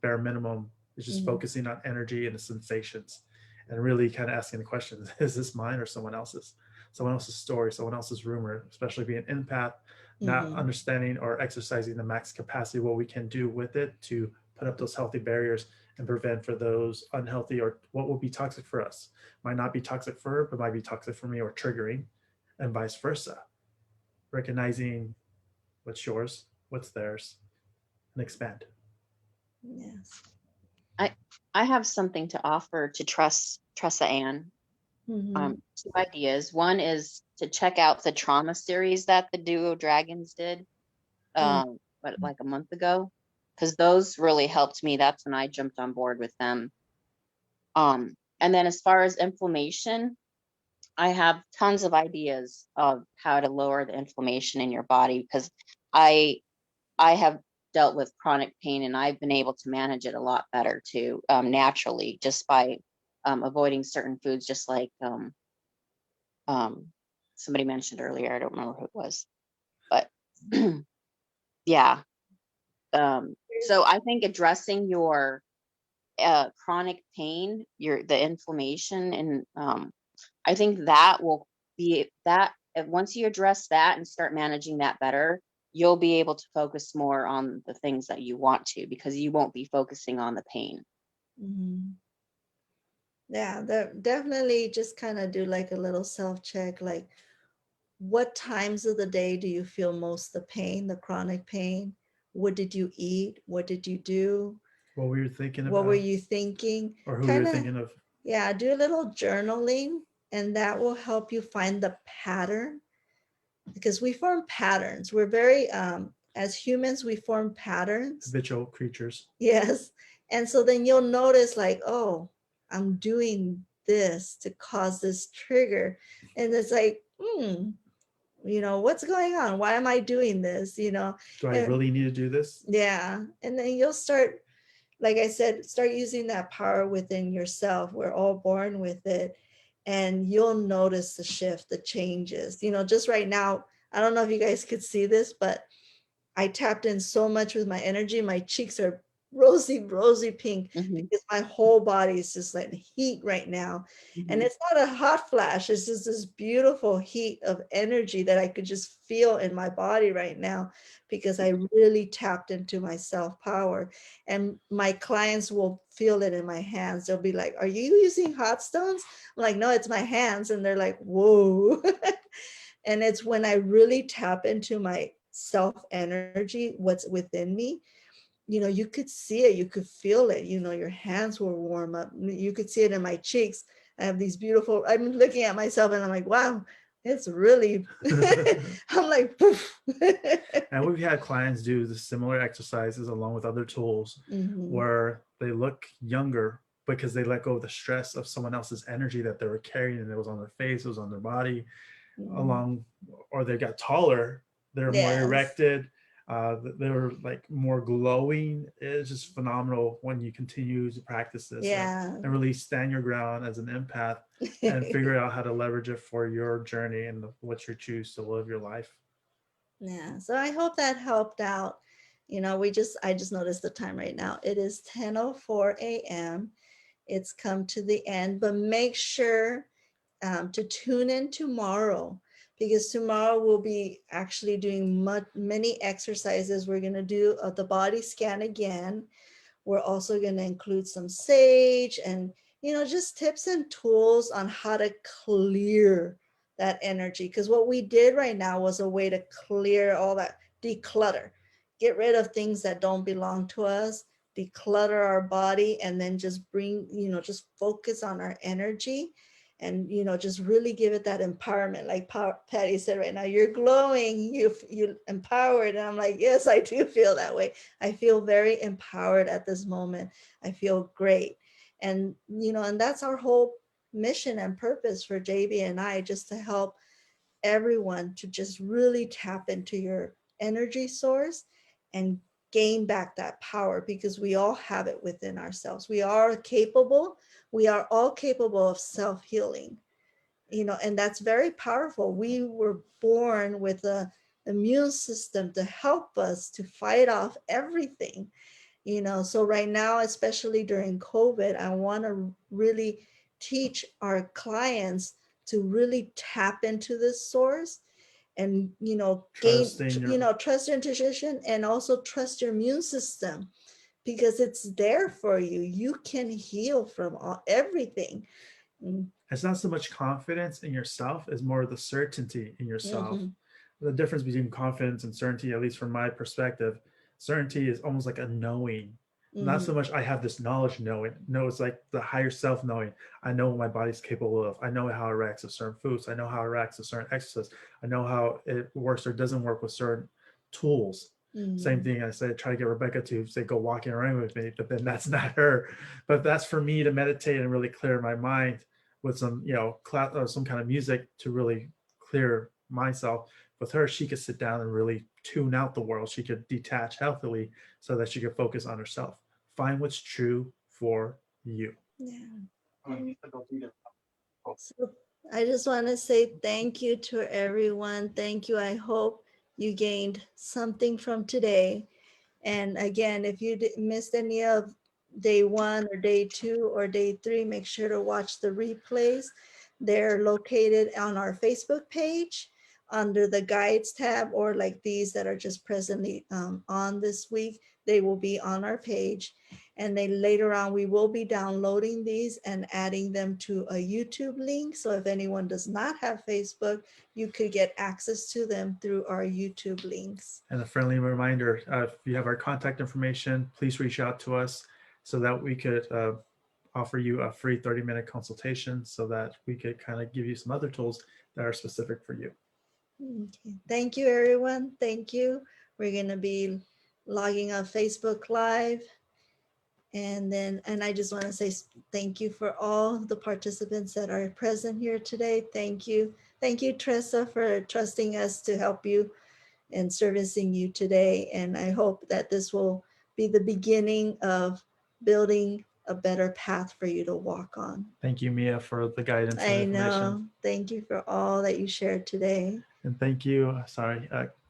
bare minimum. It's just focusing on energy and the sensations, and really kind of asking the question: is this mine or someone else's? Someone else's story, someone else's rumor. Especially being an empath, not understanding or exercising the max capacity, what we can do with it to put up those healthy barriers and prevent for those unhealthy or what will be toxic for us. Might not be toxic for her, but might be toxic for me or triggering, and vice versa. Recognizing what's yours, what's theirs, and expand. Yes. I have something to offer to Tressa Ann. Two ideas. One is to check out the trauma series that the Duo Dragons did, like a month ago, because those really helped me. That's when I jumped on board with them. And then as far as inflammation, I have tons of ideas of how to lower the inflammation in your body, because I have dealt with chronic pain, and I've been able to manage it a lot better too, naturally, just by avoiding certain foods, just like somebody mentioned earlier. I don't remember who it was, but yeah. So I think addressing your chronic pain, the inflammation, and I think that will be that once you address that and start managing that better, you'll be able to focus more on the things that you want to, because you won't be focusing on the pain. Mhm. Yeah, definitely just kind of do like a little self check, like what times of the day do you feel most the pain, the chronic pain? What did you eat? What did you do? What were you thinking What were about, you thinking? or who Kind you're of, thinking of? yeah, do a little journaling, and that will help you find the pattern, because we form patterns. We're very, as humans, we form patterns. Habitual creatures. Yes. And so then you'll notice, like, oh, I'm doing this to cause this trigger. And it's like, what's going on? Why am I doing this? Do I And really need to do this? yeah. And then you'll start, like I said, start using that power within yourself. We're all born with it. And you'll notice the shift, the changes. Just right now, I don't know if you guys could see this, but I tapped in so much with my energy. My cheeks are rosy, rosy pink, Hmm. because my whole body is just like heat right now. And Hmm. it's not a hot flash. It's just this beautiful heat of energy that I could just feel in my body right now, because I really tapped into my self power. And my clients will feel it in my hands. They'll be like, "Are you using hot stones?" I'm like, "No, it's my hands." And they're like, "Whoa." And it's when I really tap into my self energy, what's within me, you could see it, you could feel it, your hands will warm up. You could see it in my cheeks. I have these beautiful, I'm looking at myself and I'm like, wow, it's really, I'm like, poof. And we've had clients do the similar exercises along with other tools Mhm. where they look younger because they let go of the stress of someone else's energy that they were carrying, and it was on their face, it was on their body, Mhm. along, or they got taller, they're more Yes. erected, they were like more glowing. It's just phenomenal when you continue to practice this, Yeah. and really stand your ground as an empath and figure out how to leverage it for your journey and what you choose to live your life. Yeah, so I hope that helped out. I just noticed the time right now. It is 10:04 a.m. It's come to the end, but make sure to tune in tomorrow, because tomorrow we'll be actually doing many exercises. We're going to do the body scan again. We're also going to include some sage and, just tips and tools on how to clear that energy. Because what we did right now was a way to clear all that, declutter, get rid of things that don't belong to us, declutter our body, and then just bring, just focus on our energy, and just really give it that empowerment. Like Patty said right now, you're glowing, you empowered. And I'm like, yes, I do feel that way. I feel very empowered at this moment. I feel great. And and that's our whole mission and purpose for JB and I, just to help everyone to just really tap into your energy source and gain back that power, because we all have it within ourselves. We are capable. We are all capable of self-healing, and that's very powerful. We were born with a immune system to help us to fight off everything. So right now, especially during COVID, I want to really teach our clients to really tap into this source, and gain, Trusting your, trust your intuition, and also trust your immune system, because it's there for you. You can heal from everything. it's not so much confidence in yourself as more the certainty in yourself. Mm-hmm. The difference between confidence and certainty, at least from my perspective, certainty is almost like a knowing. Not Mm-hmm. so much I have this knowledge knowing. No, it's like the higher self knowing. I know what my body's capable of. I know how it reacts to certain foods. I know how it reacts to certain exercise. I know how it works or doesn't work with certain tools. Same Mm-hmm. thing I said, try to get Rebecca to say go walking around with me, but then that's not her. But that's for me to meditate and really clear my mind with some, some kind of music to really clear myself. With her, she could sit down and really tune out the world. She could detach healthily so that she could focus on herself. Find what's true for you. Yeah. So I just want to say thank you to everyone. Thank you. I hope you gained something from today. And again, if you missed any of day 1 or day 2 or day 3, make sure to watch the replays. They're located on our Facebook page under the guides tab, or like these that are just presently on this week, they will be on our page. And then later on, we will be downloading these and adding them to a YouTube link. So if anyone does not have Facebook, you could get access to them through our YouTube links. And a friendly reminder, if you have our contact information, please reach out to us so that we could offer you a free 30-minute consultation so that we could kind of give you some other tools that are specific for you. Okay. Thank you, everyone. Thank you. We're going to be logging on Facebook Live. And I just want to say thank you for all the participants that are present here today. Thank you. Thank you, Tressa, for trusting us to help you and servicing you today. And I hope that this will be the beginning of building a better path for you to walk on. Thank you, Mia, for the guidance and I information. know. Thank you for all that you shared today. And thank you,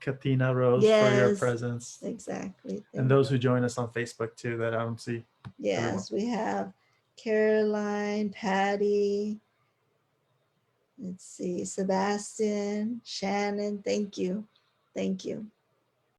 Katina Rose, for your presence. Exactly. And those who join us on Facebook too, that I don't see. Yes, we have Caroline, Patty, let's see, Sebastian, Shannon. Thank you. Thank you.